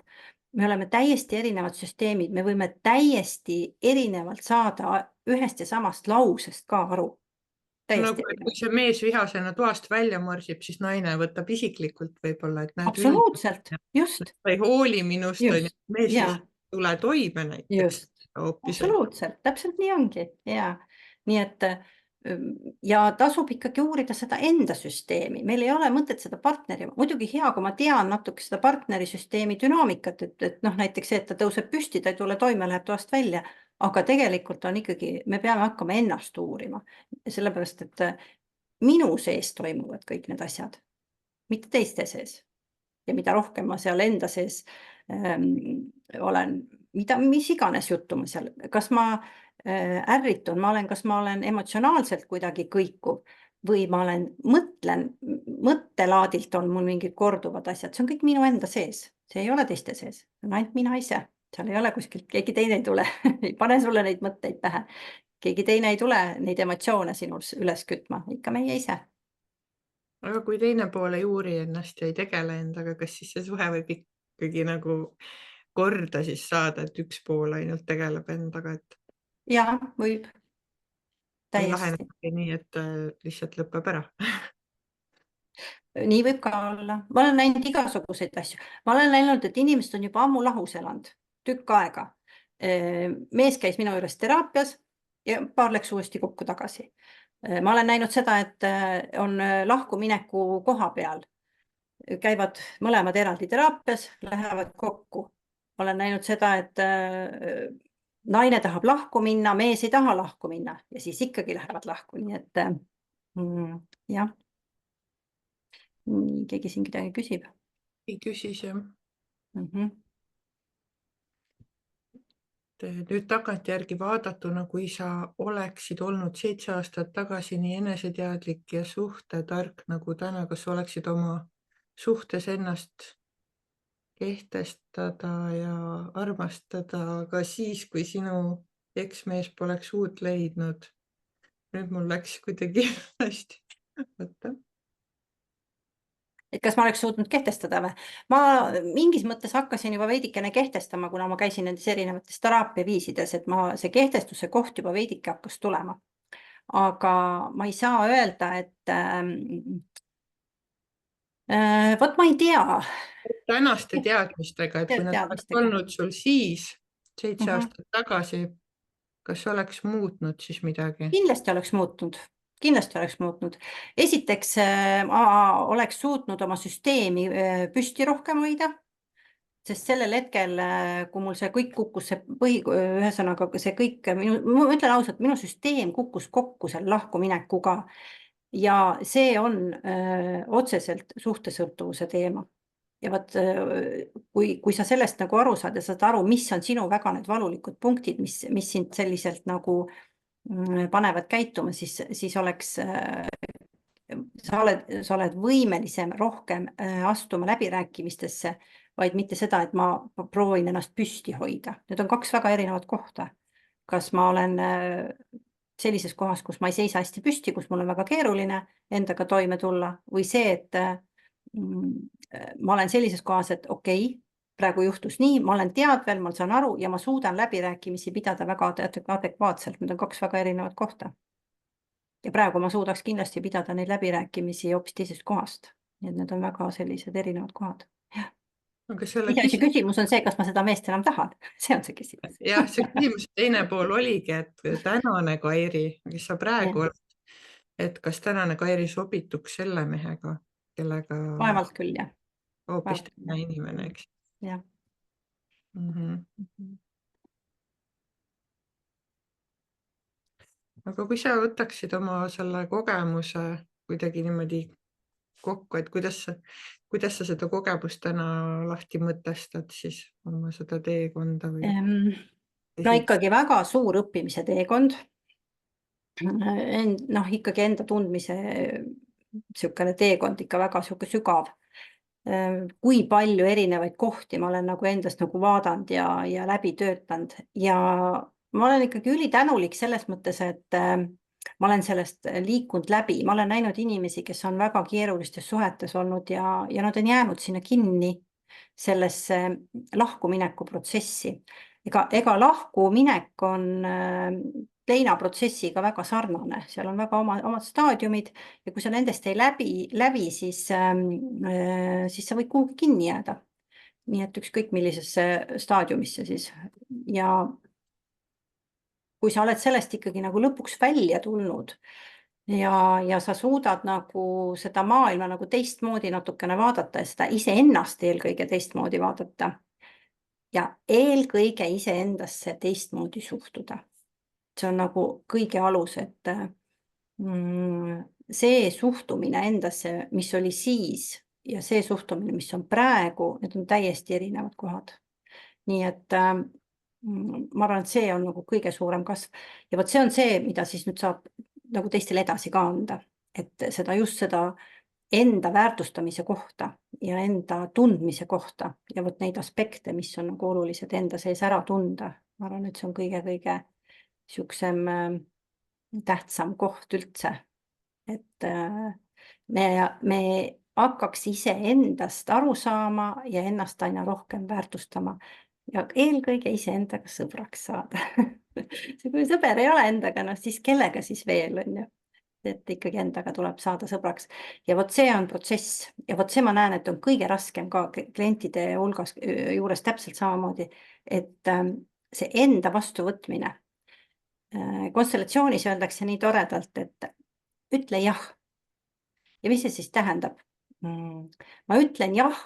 Speaker 2: Me oleme täiesti erinevad süsteemid, me võime täiesti erinevalt saada ühest ja samast lausest ka aru.
Speaker 1: No
Speaker 2: Täiesti
Speaker 1: kui
Speaker 2: erinevalt.
Speaker 1: see mees vihasena toast välja morsib, siis naine võtab isiklikult võib-olla, et näed,
Speaker 2: Absoluutselt, just,
Speaker 1: ta ei hooli minust, on ju, mees
Speaker 2: ja,
Speaker 1: lihtsalt ei tule toime näiteks
Speaker 2: just.
Speaker 1: hoopis.
Speaker 2: Absoluutselt, täpselt nii ongi ja nii et ja tasub ikkagi uurida seda enda süsteemi, meil ei ole mõtet seda partneri, muidugi hea, kui ma tean natuke seda partneri süsteemi dünaamikat, et noh, näiteks see, et ta tõuseb püsti, ta ei tule toime, läheb toast välja, aga tegelikult on ikkagi, me peame hakkama ennast uurima, sellepärast et minu sees toimuvad kõik need asjad, mitte teiste sees. Ja mida rohkem ma seal enda sees olen, mis iganes juttu ma seal, kas ma ärritun, kas ma olen emotsionaalselt kuidagi kõikuv või ma mõtlen, mõttelaadilt on mul mingid korduvad asjad, see on kõik minu enda sees, see ei ole teiste sees, see on ainult mina ise, seal ei ole kuskilt, keegi teine ei tule, ei pane sulle neid mõtteid pähe, keegi teine ei tule neid emotsioone sinul üles kütma, ikka meie ise.
Speaker 1: Aga kui teine pool ei uuri ennast ja ei tegele endaga, kas siis see suhe võib ikkagi nagu korda siis saada, et üks pool ainult tegeleb endaga, et
Speaker 2: Jaa, võib,
Speaker 1: või
Speaker 2: täiesti.
Speaker 1: lahenebki nii, et lihtsalt lõpeb ära?
Speaker 2: Nii võib ka olla. Ma olen näinud igasuguseid asju. Ma olen näinud, et inimesed on juba ammu lahus elanud, tükk aega. Mees käis minu juures teraapias ja paar läks uuesti kokku tagasi. Ma olen näinud seda, et on lahkumineku koha peal. Käivad mõlemad eraldi teraapias, lähevad kokku. Olen näinud seda, et naine tahab lahku minna, mees ei taha lahku minna ja siis ikkagi lähevad lahku. Nii et jah. Nii, keegi siin midagi küsib.
Speaker 1: Ei küsis jah. Nüüd tagantjärgi vaadatuna, kui sa oleksid olnud 7 aastat tagasi nii eneseteadlik ja suhtetark nagu täna, kas oleksid oma suhtes ennast kehtestada ja armastada ka siis, kui sinu eksmees poleks uut leidnud? Nüüd mul läks kuidagi hästi. Võtta.
Speaker 2: et kas ma oleks suutnud kehtestada või? Ma mingis mõttes hakkasin juba veidikene kehtestama, kuna ma käisin nendes erinevates teraapiaviisides, et see kehtestuse koht juba veidike hakkas tulema. Aga ma ei saa öelda, et vot ma ei tea.
Speaker 1: Tänaste teadmistega, et kui nad oleks olnud sul siis 7 aastat tagasi, kas oleks muutnud siis midagi?
Speaker 2: Kindlasti oleks muutnud. Esiteks ma oleks suutnud oma süsteemi püsti rohkem hoida, sest sellel hetkel, kui mul see kõik kukkus, ühesõnaga see kõik, ma ütlen ausalt, minu süsteem kukkus kokku seal lahkuminekuga ja see on otseselt suhtesõltuvuse teema. Ja vot, kui sa sellest nagu aru saad ja saad aru, mis on sinu väga need valulikud punktid, mis sind selliselt nagu panevad käituma, siis oleks, sa oled võimelisem rohkem astuma läbirääkimistesse, vaid mitte seda, et ma proovin ennast püsti hoida. Need on 2 väga erinevat kohta. Kas ma olen sellises kohas, kus ma ei seisa hästi püsti, kus mul on väga keeruline endaga toime tulla, või see, et ma olen sellises kohas, et okei, praegu juhtus nii, ma olen teadvel, ma saan aru ja ma suudan läbirääkimisi pidada väga adekvaatselt. Need on 2 väga erinevat kohta. Ja praegu ma suudaks kindlasti pidada neid läbirääkimisi hoopis teisest kohast. Nii et need on väga sellised erinevad kohad. See küsimus on see, kas ma seda meest enam tahan. See on see küsimus.
Speaker 1: Jah, see küsimuse teine pool oligi, et tänane Kairi, kes sa praegu oled, et kas tänane Kairi sobituks selle mehega, kellega
Speaker 2: vaevalt küll, jah.
Speaker 1: Hoopis teine inimene, eks?
Speaker 2: Jah.
Speaker 1: Aga kui sa võtaksid oma selle kogemuse kuidagi niimoodi kokku, et kuidas sa seda kogemust täna lahti mõtestad siis oma seda teekonda või?
Speaker 2: No ikkagi väga suur õppimise teekond. Ikkagi enda tundmise niisugune teekond ikka väga sügav. Kui palju erinevaid kohti ma olen nagu endast nagu vaadanud ja läbi töötanud ja ma olen ikkagi ülitänulik selles mõttes, et ma olen sellest liikunud läbi. Ma olen näinud inimesi, kes on väga keerulistes suhetes olnud ja nad on jäänud sinna kinni sellesse lahkumineku protsessi. Ega lahkuminek on leinaprotsessiga väga sarnane, seal on väga omad staadiumid ja kui sa nendest ei läbi, siis sa võid kuhugi kinni jääda. Nii et ükskõik millisesse staadiumisse siis. Ja kui sa oled sellest ikkagi nagu lõpuks välja tulnud ja sa suudad nagu seda maailma nagu teistmoodi natukene vaadata ja seda iseennast eelkõige teistmoodi vaadata ja eelkõige iseendasse teistmoodi suhtuda. See on nagu kõige alus, et see suhtumine endasse, mis oli siis ja see suhtumine, mis on praegu, need on täiesti erinevad kohad. Nii et ma arvan, et see on nagu kõige suurem kasv. Ja vot see on see, mida siis nüüd saab nagu teistele edasi ka anda. Et just seda enda väärtustamise kohta ja enda tundmise kohta ja vot neid aspekte, mis on nagu olulised enda sees ära tunda. Ma arvan, et see on kõige niisugusem tähtsam koht üldse. Et me hakkaks ise endast aru saama ja ennast aina rohkem väärtustama. Ja eelkõige iseendaga sõbraks saada. Kui sõber ei ole endaga, siis kellega siis veel on ju. Et ikkagi endaga tuleb saada sõbraks. Ja vot see on protsess. Ja vot see ma näen, et on kõige raskem ka klientide hulgas juures täpselt samamoodi, et see enda vastuvõtmine. Konstellatsioonis öeldakse nii toredalt, et ütle jah. Ja mis see siis tähendab? Ma ütlen jah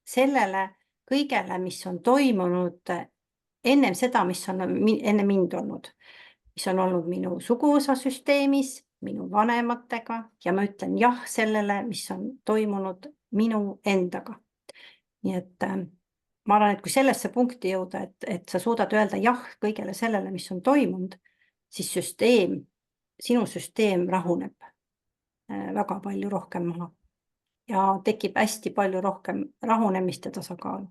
Speaker 2: sellele kõigele, mis on toimunud ennem seda, mis on enne mind olnud. Mis on olnud minu suguvõsasüsteemis, minu vanematega ja ma ütlen jah sellele, mis on toimunud minu endaga. Nii et ma arvan, et kui sellesse punkti jõuda, et sa suudad öelda jah kõigele sellele, mis on toimunud, siis sinu süsteem rahuneb väga palju rohkem maha ja tekib hästi palju rohkem rahunemist ja tasakaalu.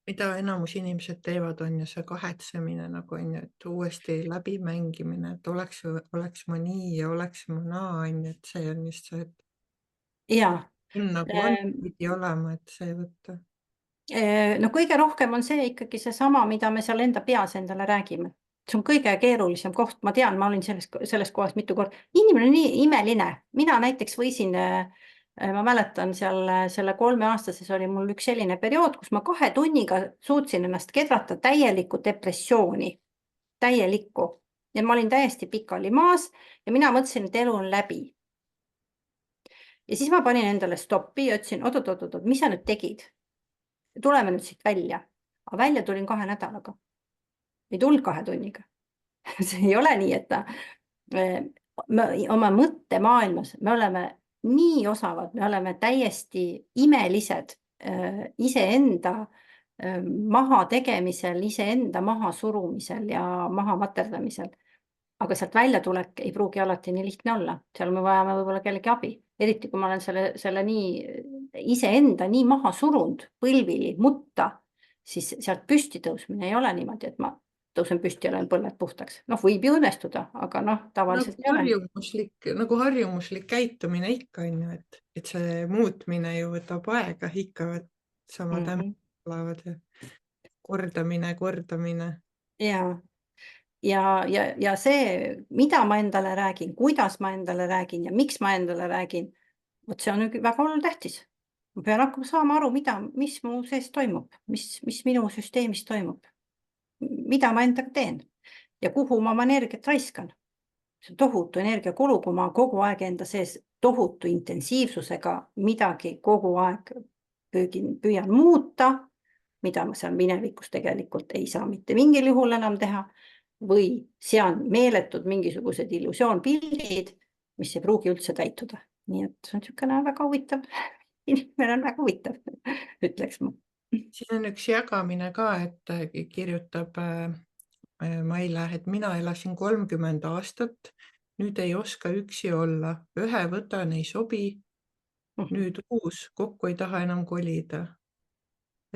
Speaker 1: Mida enamus inimesed teevad, on ju see kahetsemine, nagu on ju, et uuesti läbimängimine, et oleks ma nii ja oleks ma naa, on ju, et see on just see, et
Speaker 2: ja
Speaker 1: nagu on, pidi olema, et see võtta.
Speaker 2: no kõige rohkem on see ikkagi seesama, mida me seal enda peas endale räägime. See on kõige keerulisem koht, ma tean, ma olin selles kohas mitu korda. Inimene on nii imeline. Mina näiteks võisin, ma mäletan selle 3-aastases oli mul üks selline periood, kus ma 2 tunniga suutsin ennast kedrata täielikku depressiooni. Täielikku. Ja ma olin täiesti pikali maas ja mina mõtlesin, et elu on läbi. Ja siis ma panin endale stoppi ja ütlesin, oot, mis sa nüüd tegid? Tuleme nüüd siit välja. Aga välja tulin 2 nädalaga. Ei tulnud 2 tunniga. See ei ole nii, et me oma mõttemaailmas me oleme nii osavad, me oleme täiesti imelised iseenda maha tegemisel, iseenda maha surumisel ja maha materdamisel. Aga sealt välja tulek ei pruugi alati nii lihtne olla. Seal me vajame võib-olla kellegi abi. Eriti kui ma olen selle nii iseenda nii maha surunud põlvili, mutta, siis sealt püsti tõusmine ei ole niimoodi, et ma tõusen püsti ja olen põlved puhtaks. Noh, võib ju õnnestuda, aga noh, tavaliselt ei ole.
Speaker 1: Nagu harjumuslik käitumine ikka on ju, et see muutmine ju võtab aega, ikka samad tulevad ja kordamine.
Speaker 2: Ja see, mida ma endale räägin, kuidas ma endale räägin ja miks ma endale räägin, vot see on väga tähtis. Ma pean hakkama saama aru, mis mu sees toimub, mis minu süsteemis toimub, mida ma endaga teen ja kuhu ma oma energiat raiskan. See on tohutu energiakulu, kui ma kogu aeg enda sees tohutu intensiivsusega midagi kogu aeg püüan muuta, mida ma seal minevikus tegelikult ei saa mitte mingil juhul enam teha, või sean meeletud mingisugused illusioonpildid, mis ei pruugi üldse täituda. Nii et see on niisugune väga huvitav. Inimene on väga huvitav, ütleks ma.
Speaker 1: Siin on üks jagamine ka, et kirjutab Maile, et mina elasin 30 aastat, nüüd ei oska üksi olla, ühe võtan ei sobi, nüüd uus, kokku ei taha enam kolida.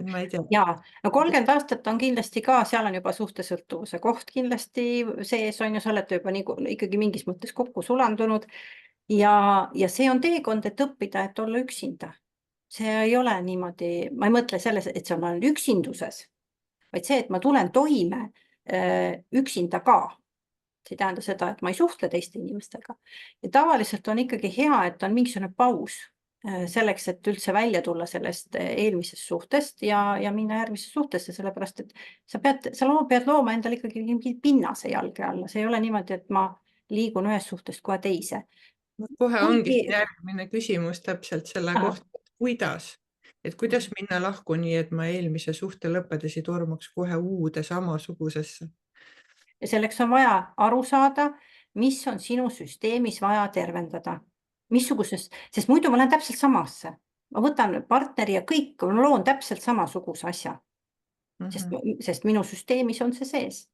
Speaker 1: Et ma ei tea.
Speaker 2: Jaa, no 30 aastat on kindlasti ka, seal on juba suhtesõltuvuse koht kindlasti sees on ju, sa oled juba ikkagi mingis mõttes kokku sulandunud ja see on teekond, et õppida, et olla üksinda. See ei ole niimoodi, ma ei mõtle selles, et see on ainult üksinduses, vaid see, et ma tulen toime üksinda ka. See ei tähenda seda, et ma ei suhtle teiste inimestega. Ja tavaliselt on ikkagi hea, et on mingisugune paus selleks, et üldse välja tulla sellest eelmisest suhtest ja minna järgmisesse suhtesse, sellepärast, et sa pead looma endale ikkagi mingi pinnase jalge alla. See ei ole niimoodi, et ma liigun ühest suhtest kohe teise.
Speaker 1: Kohe ongi järgmine küsimus täpselt selle kohta, et kuidas minna lahku nii, et ma eelmise suhte lõppedes ei tormaks kohe uude samasugusesse.
Speaker 2: Ja selleks on vaja aru saada, mis on sinu süsteemis vaja tervendada. Sest muidu ma lähen täpselt samasse. Ma võtan partneri ja kõik, ma loon täpselt samasuguse asja. Sest minu süsteemis on see sees.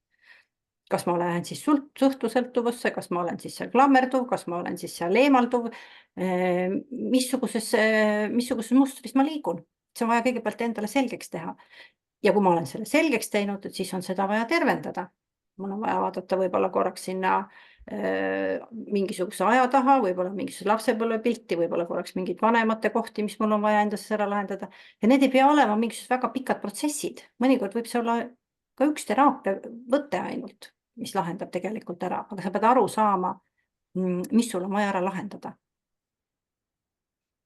Speaker 2: Kas ma lähen siis suhtlusõltuvusse, kas ma olen siis seal klammerduv, kas ma olen siis seal eemalduv, missuguses mustris ma liigun. See on vaja kõigepealt endale selgeks teha. Ja kui ma olen selle selgeks teinud, siis on seda vaja tervendada. Mul on vaja vaadata võib-olla korraks sinna mingisuguse aja taha, võib-olla mingisuguse lapsepõlvepilti, võib-olla korraks mingid vanemate kohti, mis mul on vaja endasse ära lahendada. Ja need ei pea olema mingisugused väga pikad protsessid. Mõnikord võib see olla ka üks teraapia võte ainult, mis lahendab tegelikult ära, aga sa pead aru saama, mis sul on vaja ära lahendada.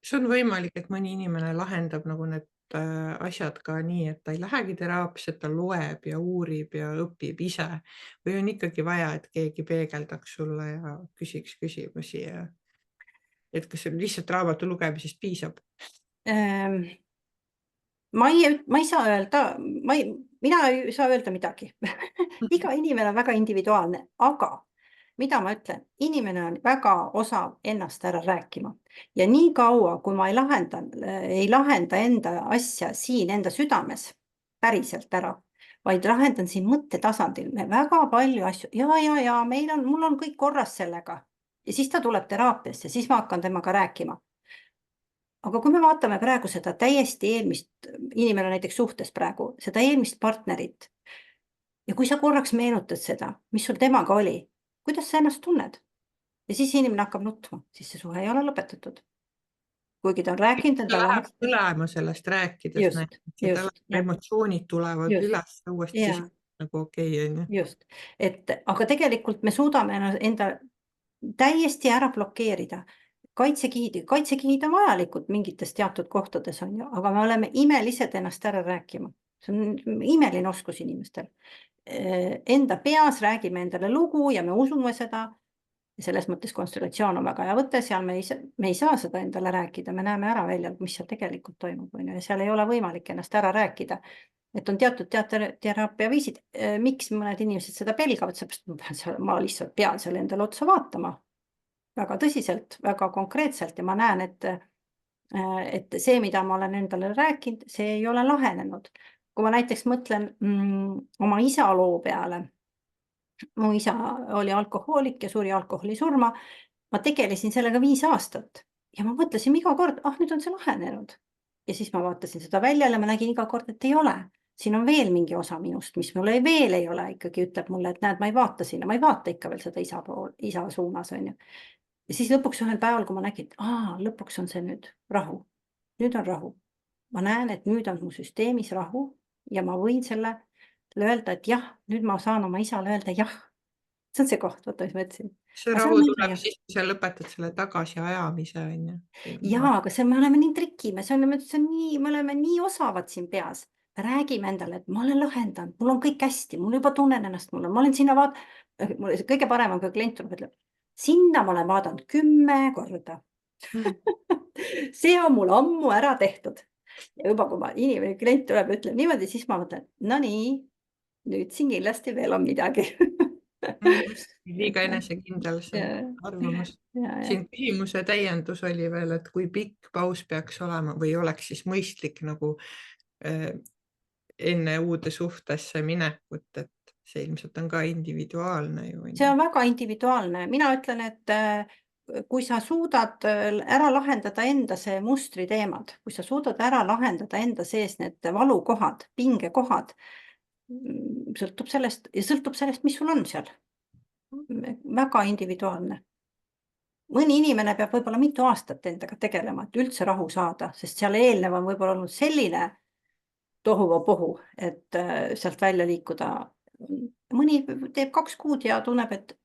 Speaker 1: See on võimalik, et mõni inimene lahendab nagu need asjad ka nii, et ta ei lähegi teraapiasse, ta loeb ja uurib ja õpib ise või on ikkagi vaja, et keegi peegeldaks sulle ja küsiks küsimusi ja et kas lihtsalt raamatu lugemisest piisab?
Speaker 2: Ma ei saa öelda, mina ei saa öelda midagi. Iga inimene on väga individuaalne, aga mida ma ütlen, inimene on väga osav ennast ära rääkima ja nii kaua, kui ma ei lahenda enda asja siin enda südames päriselt ära, vaid lahendan siin mõttetasandil väga palju asju ja mul on kõik korras sellega ja siis ta tuleb teraapiasse, siis ma hakkan temaga rääkima. Aga kui me vaatame praegu seda täiesti eelmist, inimene näiteks suhtes praegu, seda eelmist partnerit ja kui sa korraks meenutad seda, mis sul temaga oli, kuidas sa ennast tunned? Ja siis inimene hakkab nutma, siis see suhe ei ole lõpetatud. kuigi ta on rääkinud
Speaker 1: ta
Speaker 2: endale
Speaker 1: läheb põlema sellest rääkides,
Speaker 2: just,
Speaker 1: emotsioonid tulevad
Speaker 2: just,
Speaker 1: üles uuesti, siis
Speaker 2: jaa,
Speaker 1: nagu okei, on ju.
Speaker 2: just, aga tegelikult me suudame enda täiesti ära blokeerida. Kaitsekihid on vajalikud mingites teatud kohtades, on ju, aga me oleme imelised ennast ära rääkima. See on imeline oskus inimestel. Enda peas räägime endale lugu ja me usume seda. Ja selles mõttes konstellatsioon on väga hea võte, seal me ei saa seda endale rääkida, me näeme ära väljal, mis seal tegelikult toimub, on ju, ja seal ei ole võimalik ennast ära rääkida. Et on teatud teraapia viisid, miks mõned inimesed seda pelgavad, seepärast ma lihtsalt pean seal endale otsa vaatama väga tõsiselt, väga konkreetselt ja ma näen, et see, mida ma olen endale rääkinud, see ei ole lahenenud. Kui ma näiteks mõtlen oma isa loo peale, mu isa oli alkohoolik ja suri alkoholisurma, ma tegelesin sellega 5 aastat ja ma mõtlesin iga kord, nüüd on see lahenenud. Ja siis ma vaatasin seda väljale, ma nägin iga kord, et ei ole. Siin on veel mingi osa minust, mis mulle veel ei ole, ikkagi ütleb mulle, et näed, ma ei vaata sinna, ma ei vaata ikka veel seda isa suunas, on ju. Ja siis lõpuks ühel päeval, kui ma nägin, et lõpuks on see nüüd rahu. Nüüd on rahu. Ma näen, et nüüd on mu süsteemis rahu ja ma võin selle öelda, et jah, nüüd ma saan oma isale öelda jah. See on see koht, vaata, mis ma ütlesin.
Speaker 1: See rahu tuleb siis, kui sa lõpetad selle tagasiajamise, on ju.
Speaker 2: Jaa, aga me oleme nii triki, me oleme nii osavad siin peas. Me räägime endale, et ma olen lahendanud, mul on kõik hästi, mul juba tunnen ennast, ma olen sinna kõige parem on, kui klient tuleb, ütleb, sinna ma olen vaadanud 10 korda. See on mul ammu ära tehtud. Ja juba, kui klient tuleb ja ütleb niimoodi, siis ma mõtlen, no nii, nüüd siin kindlasti veel on midagi.
Speaker 1: Liiga enesekindel see arvamus. Siin küsimuse täiendus oli veel, et kui pikk paus peaks olema või oleks siis mõistlik nagu enne uude suhtesse minekut, et see ilmselt on ka individuaalne ju.
Speaker 2: See on väga individuaalne. Mina ütlen, et kui sa suudad ära lahendada enda see mustri teemad, kui sa suudad ära lahendada enda sees need valukohad, pingekohad, sõltub sellest, mis sul on seal. Väga individuaalne. Mõni inimene peab võib-olla mitu aastat endaga tegelema, et üldse rahu saada, sest seal eelnev on võib-olla olnud selline tohuvapohu, et sealt välja liikuda. Mõni teeb 2 kuud ja tunneb, et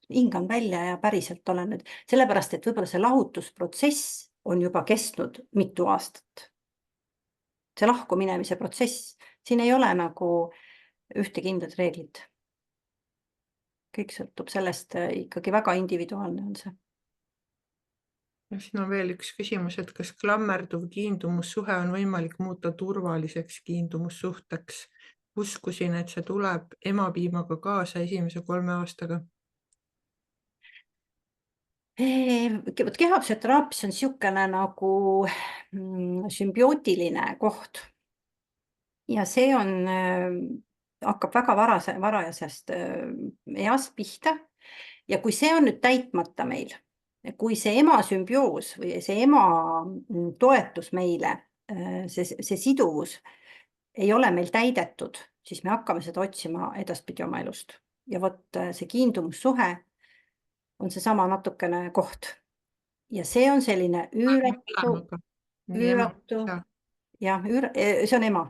Speaker 2: hingan välja ja päriselt olen nüüd. Sellepärast, et võib-olla see lahutusprotsess on juba kestnud mitu aastat. See lahku minemise protsess, siin ei ole nagu ühte kindlat reeglit. Kõik sõltub sellest, ikkagi väga individuaalne on see.
Speaker 1: Ja siin on veel üks küsimus, et kas klammerduv kiindumussuhe on võimalik muuta turvaliseks kiindumussuhteks? Uskusin, et see tuleb emapiimaga kaasa esimese 3 aastaga.
Speaker 2: Kehapsüsioteraapia on niisugune nagu sümbiootiline koht. Ja see hakkab väga varajasest east pihta. Ja kui see on nüüd täitmata meil, kui see ema sümbioos või see ema toetus meile, see siduvus ei ole meil täidetud, siis me hakkame seda otsima edaspidi oma elust. Ja vot see kiindumussuhe on see sama natukene koht. Ja see on selline üüratu, see on ema.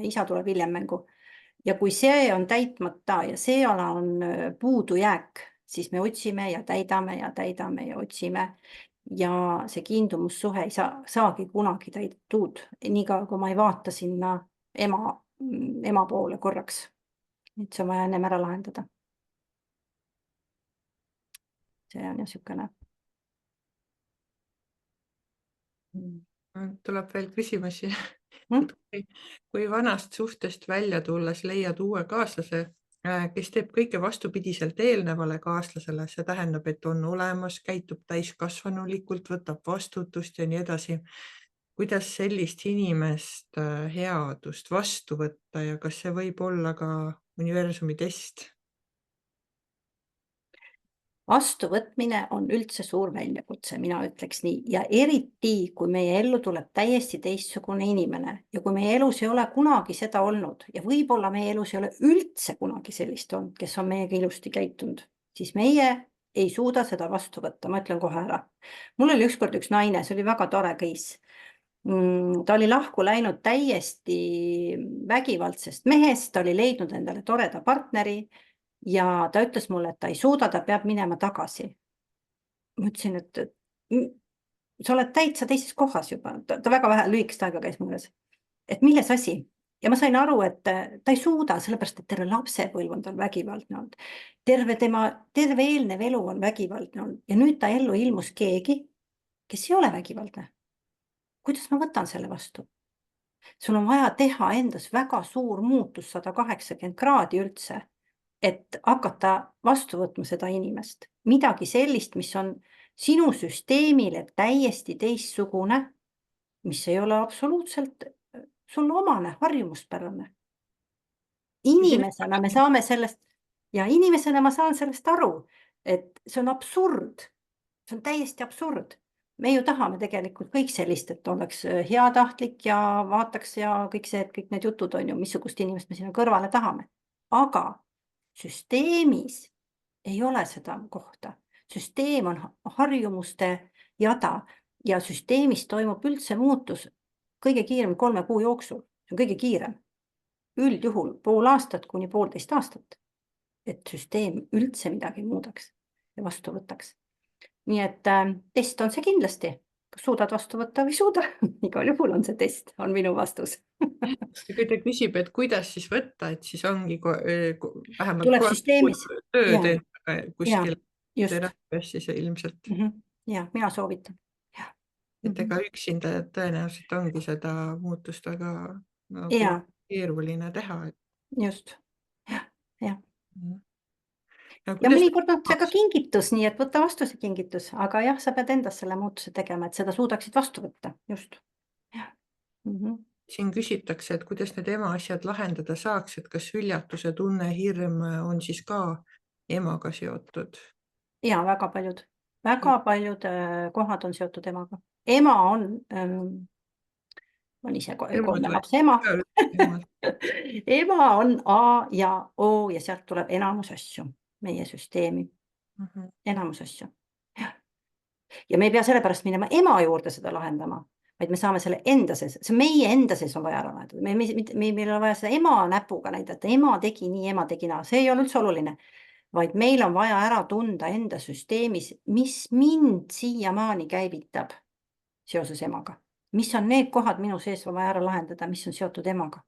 Speaker 2: Isa tuleb hiljem mängu. Ja kui see on täitmata ja see on puudujääk, siis me otsime ja täidame ja otsime. Ja see kiindumussuhe ei saagi kunagi täidetud, niikaua kui ma ei vaata sinna ema poole korraks. Et see on vaja ennem ära lahendada. See on niisugune.
Speaker 1: Tuleb veel küsimusi. Kui vanast suhtest välja tulles leiad uue kaaslase, kes teeb kõike vastupidiselt eelnevale kaaslasele, see tähendab, et on olemas, käitub täiskasvanulikult, võtab vastutust ja nii edasi. Kuidas sellist inimest headust vastu võtta ja kas see võib olla ka universumi test?
Speaker 2: Vastuvõtmine on üldse suur väljakutse, mina ütleks nii. Ja eriti, kui meie ellu tuleb täiesti teistsugune inimene ja kui meie elus ei ole kunagi seda olnud ja võib-olla meie elus ei ole üldse kunagi sellist olnud, kes on meiega ilusti käitunud, siis meie ei suuda seda vastu võtta, ma ütlen kohe ära. Mul oli ükskord üks naine, see oli väga tore case. Ta oli lahku läinud täiesti vägivaldsest mehest, ta oli leidnud endale toreda partneri ja ta ütles mulle, et ta ei suuda, ta peab minema tagasi. Ma ütlesin, et sa oled täitsa teises kohas juba, ta väga vähe lühikest aega käis mu juures. Et milles asi? Ja ma sain aru, et ta ei suuda, sellepärast, et terve lapsepõlv on vägivaldne olnud. Terve eelnev elu on vägivaldne olnud ja nüüd ta ellu ilmus keegi, kes ei ole vägivaldne. Kuidas ma võtan selle vastu? Sul on vaja teha endas väga suur muutus 180 kraadi üldse, et hakata vastu võtma seda inimest. Midagi sellist, mis on sinu süsteemile täiesti teistsugune, mis ei ole absoluutselt sulle omane, harjumuspärane. Inimesena me saame sellest ja inimesena ma saan sellest aru, et see on absurd. See on täiesti absurd. Me ju tahame tegelikult kõik sellist, et oleks heatahtlik ja vaataks ja kõik need jutud on ju, missugust inimest me sinna kõrvale tahame. Aga süsteemis ei ole seda kohta. Süsteem on harjumuste jada ja süsteemis toimub üldse muutus kõige kiirem 3 kuu jooksul. See on kõige kiirem. Üldjuhul pool aastat kuni 1,5 aastat, et süsteem üldse midagi muudaks ja vastu võtaks. Nii et test on see kindlasti. Kas suudad vastu võtta või suuda? Igal juhul on see test, on minu vastus.
Speaker 1: Kui ta küsib, et kuidas siis võtta, et siis ongi vähemalt
Speaker 2: Tuleb süsteemis.
Speaker 1: töö kuskil
Speaker 2: just.
Speaker 1: teraapias siis ilmselt.
Speaker 2: Ja, mina soovitan.
Speaker 1: Et ega üksinda tõenäoliselt ongi seda muutust väga keeruline teha.
Speaker 2: Just. Ja.
Speaker 1: Ja
Speaker 2: mõnikord on see ka kingitus, nii et võtta vastu see kingitus, aga jah, sa pead endas selle muutuse tegema, et seda suudaksid vastu võtta. Just.
Speaker 1: Siin küsitakse, et kuidas need ema asjad lahendada saaks, et kas hüljatuse tunne, hirm on siis ka emaga seotud?
Speaker 2: Ja, väga paljud kohad on seotud emaga. Ema on ise 3 lapse ema. Ema on A ja O ja sealt tuleb enamus asju meie süsteemi. Enamus asju. Ja me ei pea sellepärast minema ema juurde seda lahendama, vaid me saame selle enda sees, see meie enda sees on vaja ära lahendada. Meil on vaja seda ema näpuga näidata, ema tegi nii, ema tegi naa. See ei ole üldse oluline, vaid meil on vaja ära tunda enda süsteemis, mis mind siiamaani käivitab seoses emaga. Mis on need kohad minu sees on vaja ära lahendada, mis on seotud emaga.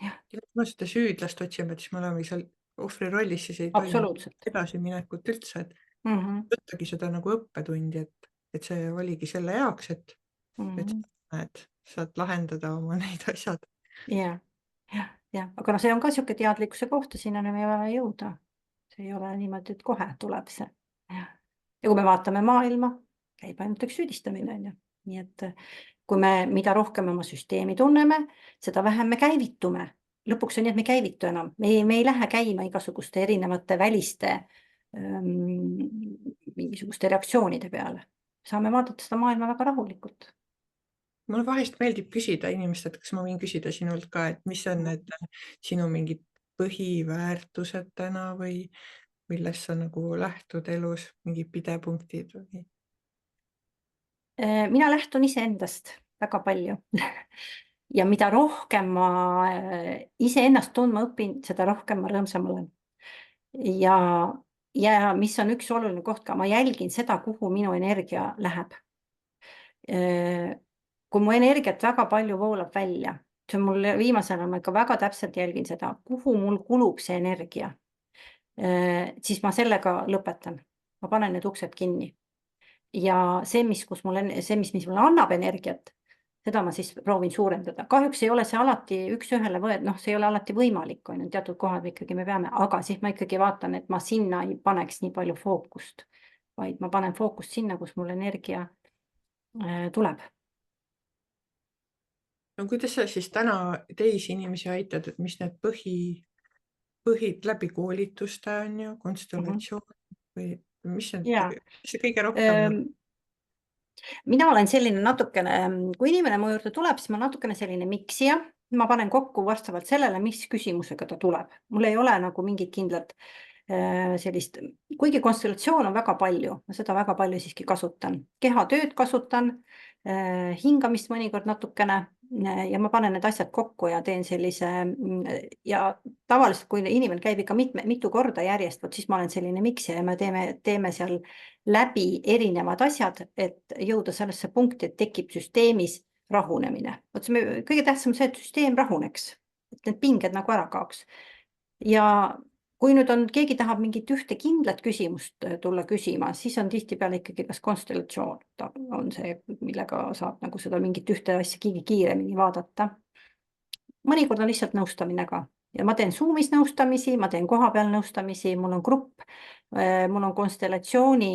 Speaker 1: Kui seda süüdlast otsime, siis me oleme seal ohvri rollis, siis ei toimu edasiminekut üldse. Võttagi seda nagu õppetundi, et see oligi selle jaoks, et saad lahendada oma neid asjad.
Speaker 2: Ja, aga see on ka siuke teadlikkuse koht ja sinna me ei vaja jõuda. See ei ole niimoodi, et kohe tuleb see. Ja kui me vaatame maailma, käib ainult üks süüdistamine. Nii et kui me mida rohkem oma süsteemi tunneme, seda vähem me käivitume. Lõpuks on nii, et me ei käivitu enam. Me ei lähe käima igasuguste erinevate väliste mingisuguste reaktsioonide peale. Saame vaadata seda maailma väga rahulikult.
Speaker 1: Mulle vahest meeldib küsida inimest, et kas ma võin küsida sinult ka, et mis on need sinu mingid põhiväärtused täna või millest sa nagu lähtud elus, mingid pidepunktid või?
Speaker 2: Mina lähtun iseendast väga palju ja mida rohkem ma iseennast tundma õpin, seda rohkem ma rõõmsam olen. Ja mis on üks oluline koht ka, ma jälgin seda, kuhu minu energia läheb. Kui mu energiat väga palju voolab välja, see on mul viimasena, ma ikka väga täpselt jälgin seda, kuhu mul kulub see energia, siis ma sellega lõpetan. Ma panen need uksed kinni. Ja see, mis mulle annab energiat, seda ma siis proovin suurendada. Kahjuks ei ole see alati üks-ühele see ei ole alati võimalik, on teatud kohad ikkagi me peame, aga siis ma ikkagi vaatan, et ma sinna ei paneks nii palju fookust, vaid ma panen fookust sinna, kus mul energia tuleb.
Speaker 1: No kuidas sa siis täna teisi inimesi aitad, et mis need põhid läbi koolituste on ju, konstellatsioon või mis see kõige rohkem?
Speaker 2: Mina olen selline natukene, kui inimene mu juurde tuleb, siis ma natukene selline miksija. Ma panen kokku vastavalt sellele, mis küsimusega ta tuleb. Mul ei ole nagu mingit kindlat sellist, kuigi konstellatsioon on väga palju, ma seda väga palju siiski kasutan. Kehatööd kasutan, hingamist mõnikord natukene ja ma panen need asjad kokku ja teen sellise ja tavaliselt, kui inimene käib ikka mitu korda järjest, siis ma olen selline miksja ja me teeme seal läbi erinevad asjad, et jõuda sellesse punkti, et tekib süsteemis rahunemine. Kõige tähtsam see, et süsteem rahuneks, et need pinged nagu ära kaoks. Ja kui nüüd keegi tahab mingit ühte kindlat küsimust tulla küsima, siis on tihtipeale ikkagi kas konstellatsioon on see, millega saab nagu seda mingit ühte asja kiiremini vaadata. Mõnikord on lihtsalt nõustamine ka ja ma teen Zoomis nõustamisi, ma teen kohapeal nõustamisi, mul on grupp, mul on konstellatsiooni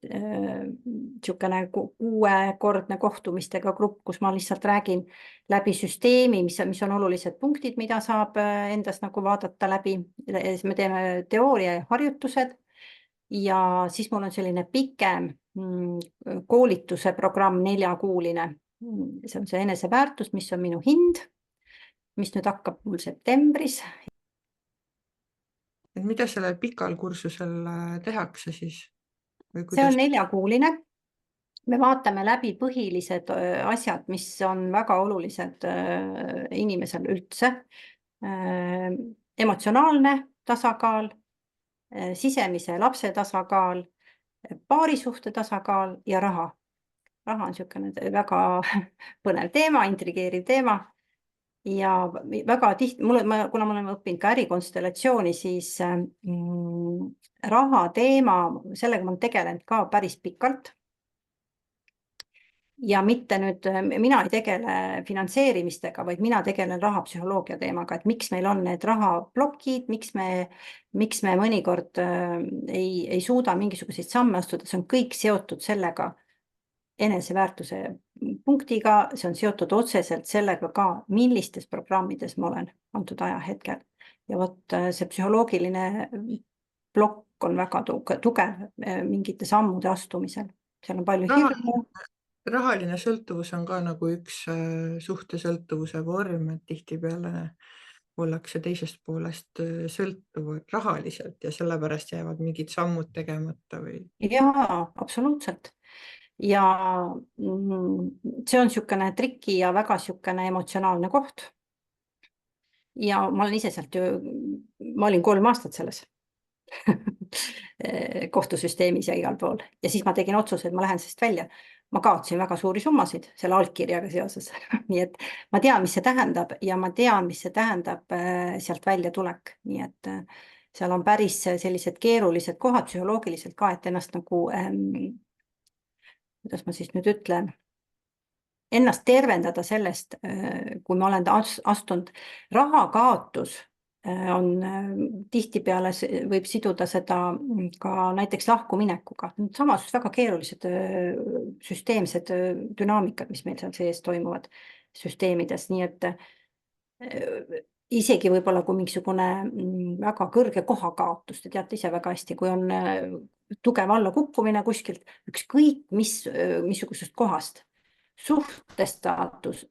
Speaker 2: niisugune 6-kordne kohtumistega grupp, kus ma lihtsalt räägin läbi süsteemi, mis on olulised punktid, mida saab endas nagu vaadata läbi. Me teeme teooria ja harjutused ja siis mul on selline pikem koolituse programm 4-kuuline. See on see eneseväärtus, mis on minu hind, mis nüüd hakkab mul septembris.
Speaker 1: Mida sellel pikal kursusel tehakse siis?
Speaker 2: See on 4-kuuline. Me vaatame läbi põhilised asjad, mis on väga olulised inimesel üldse. Emotsionaalne tasakaal, sisemise lapse tasakaal, paarisuhte tasakaal ja raha. Raha on niisugune väga põnev teema, intrigeeriv teema ja väga tihti, kuna ma olen õppinud ka ärikonstellatsiooni, siis raha teema, sellega ma olen tegelenud ka päris pikalt. Ja mitte nüüd, mina ei tegele finantseerimistega, vaid mina tegelen rahapsühholoogia teemaga, et miks meil on need rahablokid, miks me mõnikord ei suuda mingisuguseid samme astuda, see on kõik seotud sellega eneseväärtuse punktiga, see on seotud otseselt sellega ka, millistes programmides ma olen antud ajahetkel. Ja vot see psühholoogiline plokk on väga tugev mingite sammude astumisel. Seal on palju hirmu.
Speaker 1: Rahaline sõltuvus on ka nagu üks suhtesõltuvuse vorm, et tihtipeale ollakse teisest poolest sõltuvad rahaliselt ja sellepärast jäävad mingid sammud tegemata või?
Speaker 2: Jaa, absoluutselt. Ja see on niisugune triki ja väga niisugune emotsionaalne koht. Ja ma olen ise sealt ma olin 3 aastat selles kohtusüsteemis ja igal pool. Ja siis ma tegin otsuse, et ma lähen sellest välja. Ma kaotsin väga suuri summasid selle allkirjaga seoses. Nii et ma tean, mis see tähendab ja ma tean, mis see tähendab sealt välja tulek. Nii et seal on päris sellised keerulised kohad psühholoogiliselt ka, et ennast nagu, kuidas ma siis nüüd ütlen, ennast tervendada sellest, kui ma olen astunud rahakaotus, on tihtipeale võib siduda seda ka näiteks lahkuminekuga. Samas väga keerulised süsteemsed dünaamikad, mis meil seal sees toimuvad süsteemides, nii et isegi võib-olla kui mingisugune väga kõrge kohakaotus, te teate ise väga hästi, kui on tugev allakukkumine kuskilt, ükskõik missugusest kohast, suhtestaatus,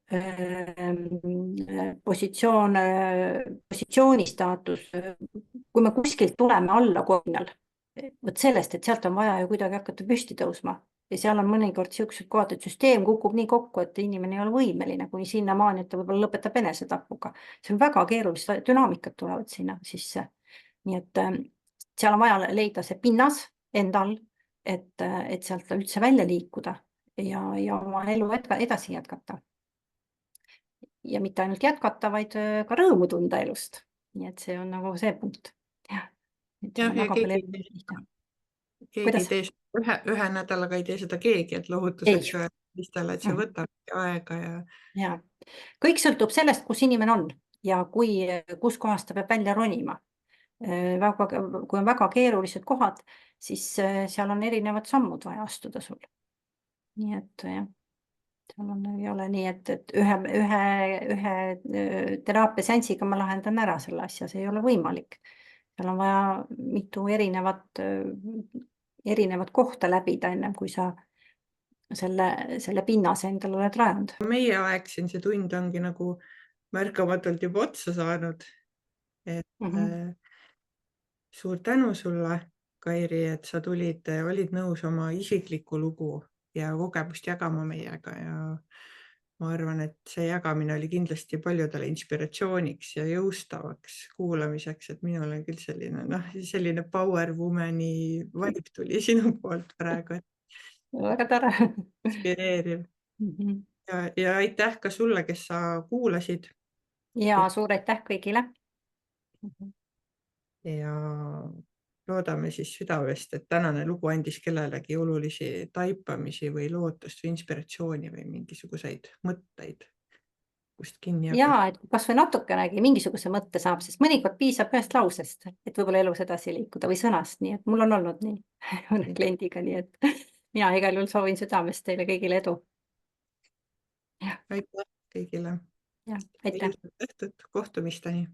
Speaker 2: positsiooni staatus, kui me kuskilt tuleme alla kohinal, võt sellest, et sealt on vaja ju kuidagi hakata püsti tõusma ja seal on mõnikord niisugused kohad, et süsteem kukub nii kokku, et inimene ei ole võimeline kuni sinnamaani, et ta võib-olla lõpetab enesetapuga. See on väga keerulised dünaamikad tulevad sinna sisse. Nii et seal on vaja leida see pinnas endal, et sealt üldse välja liikuda ja oma elu edasi jätkata. Ja mitte ainult jätkata, vaid ka rõõmu tunda elust. Nii et see on nagu see punkt.
Speaker 1: Ja keegi ei tee ühe nädalaga ei tee seda keegi, et lohutuseks öeldistele, et see võtab aega
Speaker 2: ja. Kõik sõltub sellest, kus inimene on ja kus kohast ta peab välja ronima. Kui on väga keerulised kohad, siis seal on erinevad sammud vaja astuda sul. Nii et jah, seal ei ole nii, et ühe teraapiaseansiga ma lahendan ära selle asja, see ei ole võimalik. Seal on vaja mitu erinevat kohta läbida ennem, kui sa selle pinnase endal oled rajanud.
Speaker 1: Meie aeg siin see tund ongi nagu märkamatult juba otsa saanud. suur tänu sulle, Kairi, et sa tulid, olid nõus oma isiklikku lugu ja kogemust jagama meiega ja ma arvan, et see jagamine oli kindlasti paljudele inspiratsiooniks ja jõustavaks kuulamiseks, et minul on küll selline power woman'i vibe tuli sinu poolt praegu, et
Speaker 2: Väga tore.
Speaker 1: inspireeriv ja aitäh ka sulle, kes sa kuulasid
Speaker 2: Ja suur aitäh kõigile.
Speaker 1: ja loodame siis südamest, et tänane lugu andis kellelegi olulisi taipamisi või lootust või inspiratsiooni või mingisuguseid mõtteid, kust kinni
Speaker 2: Ja
Speaker 1: jagada.
Speaker 2: et kas või natukenegi mingisuguse mõtte saab, sest mõnikord piisab ühest lausest, et võib-olla elus edasi liikuda või sõnast, nii et mul on olnud nii mõne kliendiga, nii et mina igal juhul soovin südamest teile kõigile edu.
Speaker 1: Aitäh kõigile.
Speaker 2: Ja aitäh.
Speaker 1: Ilusat õhtut, kohtumisteni.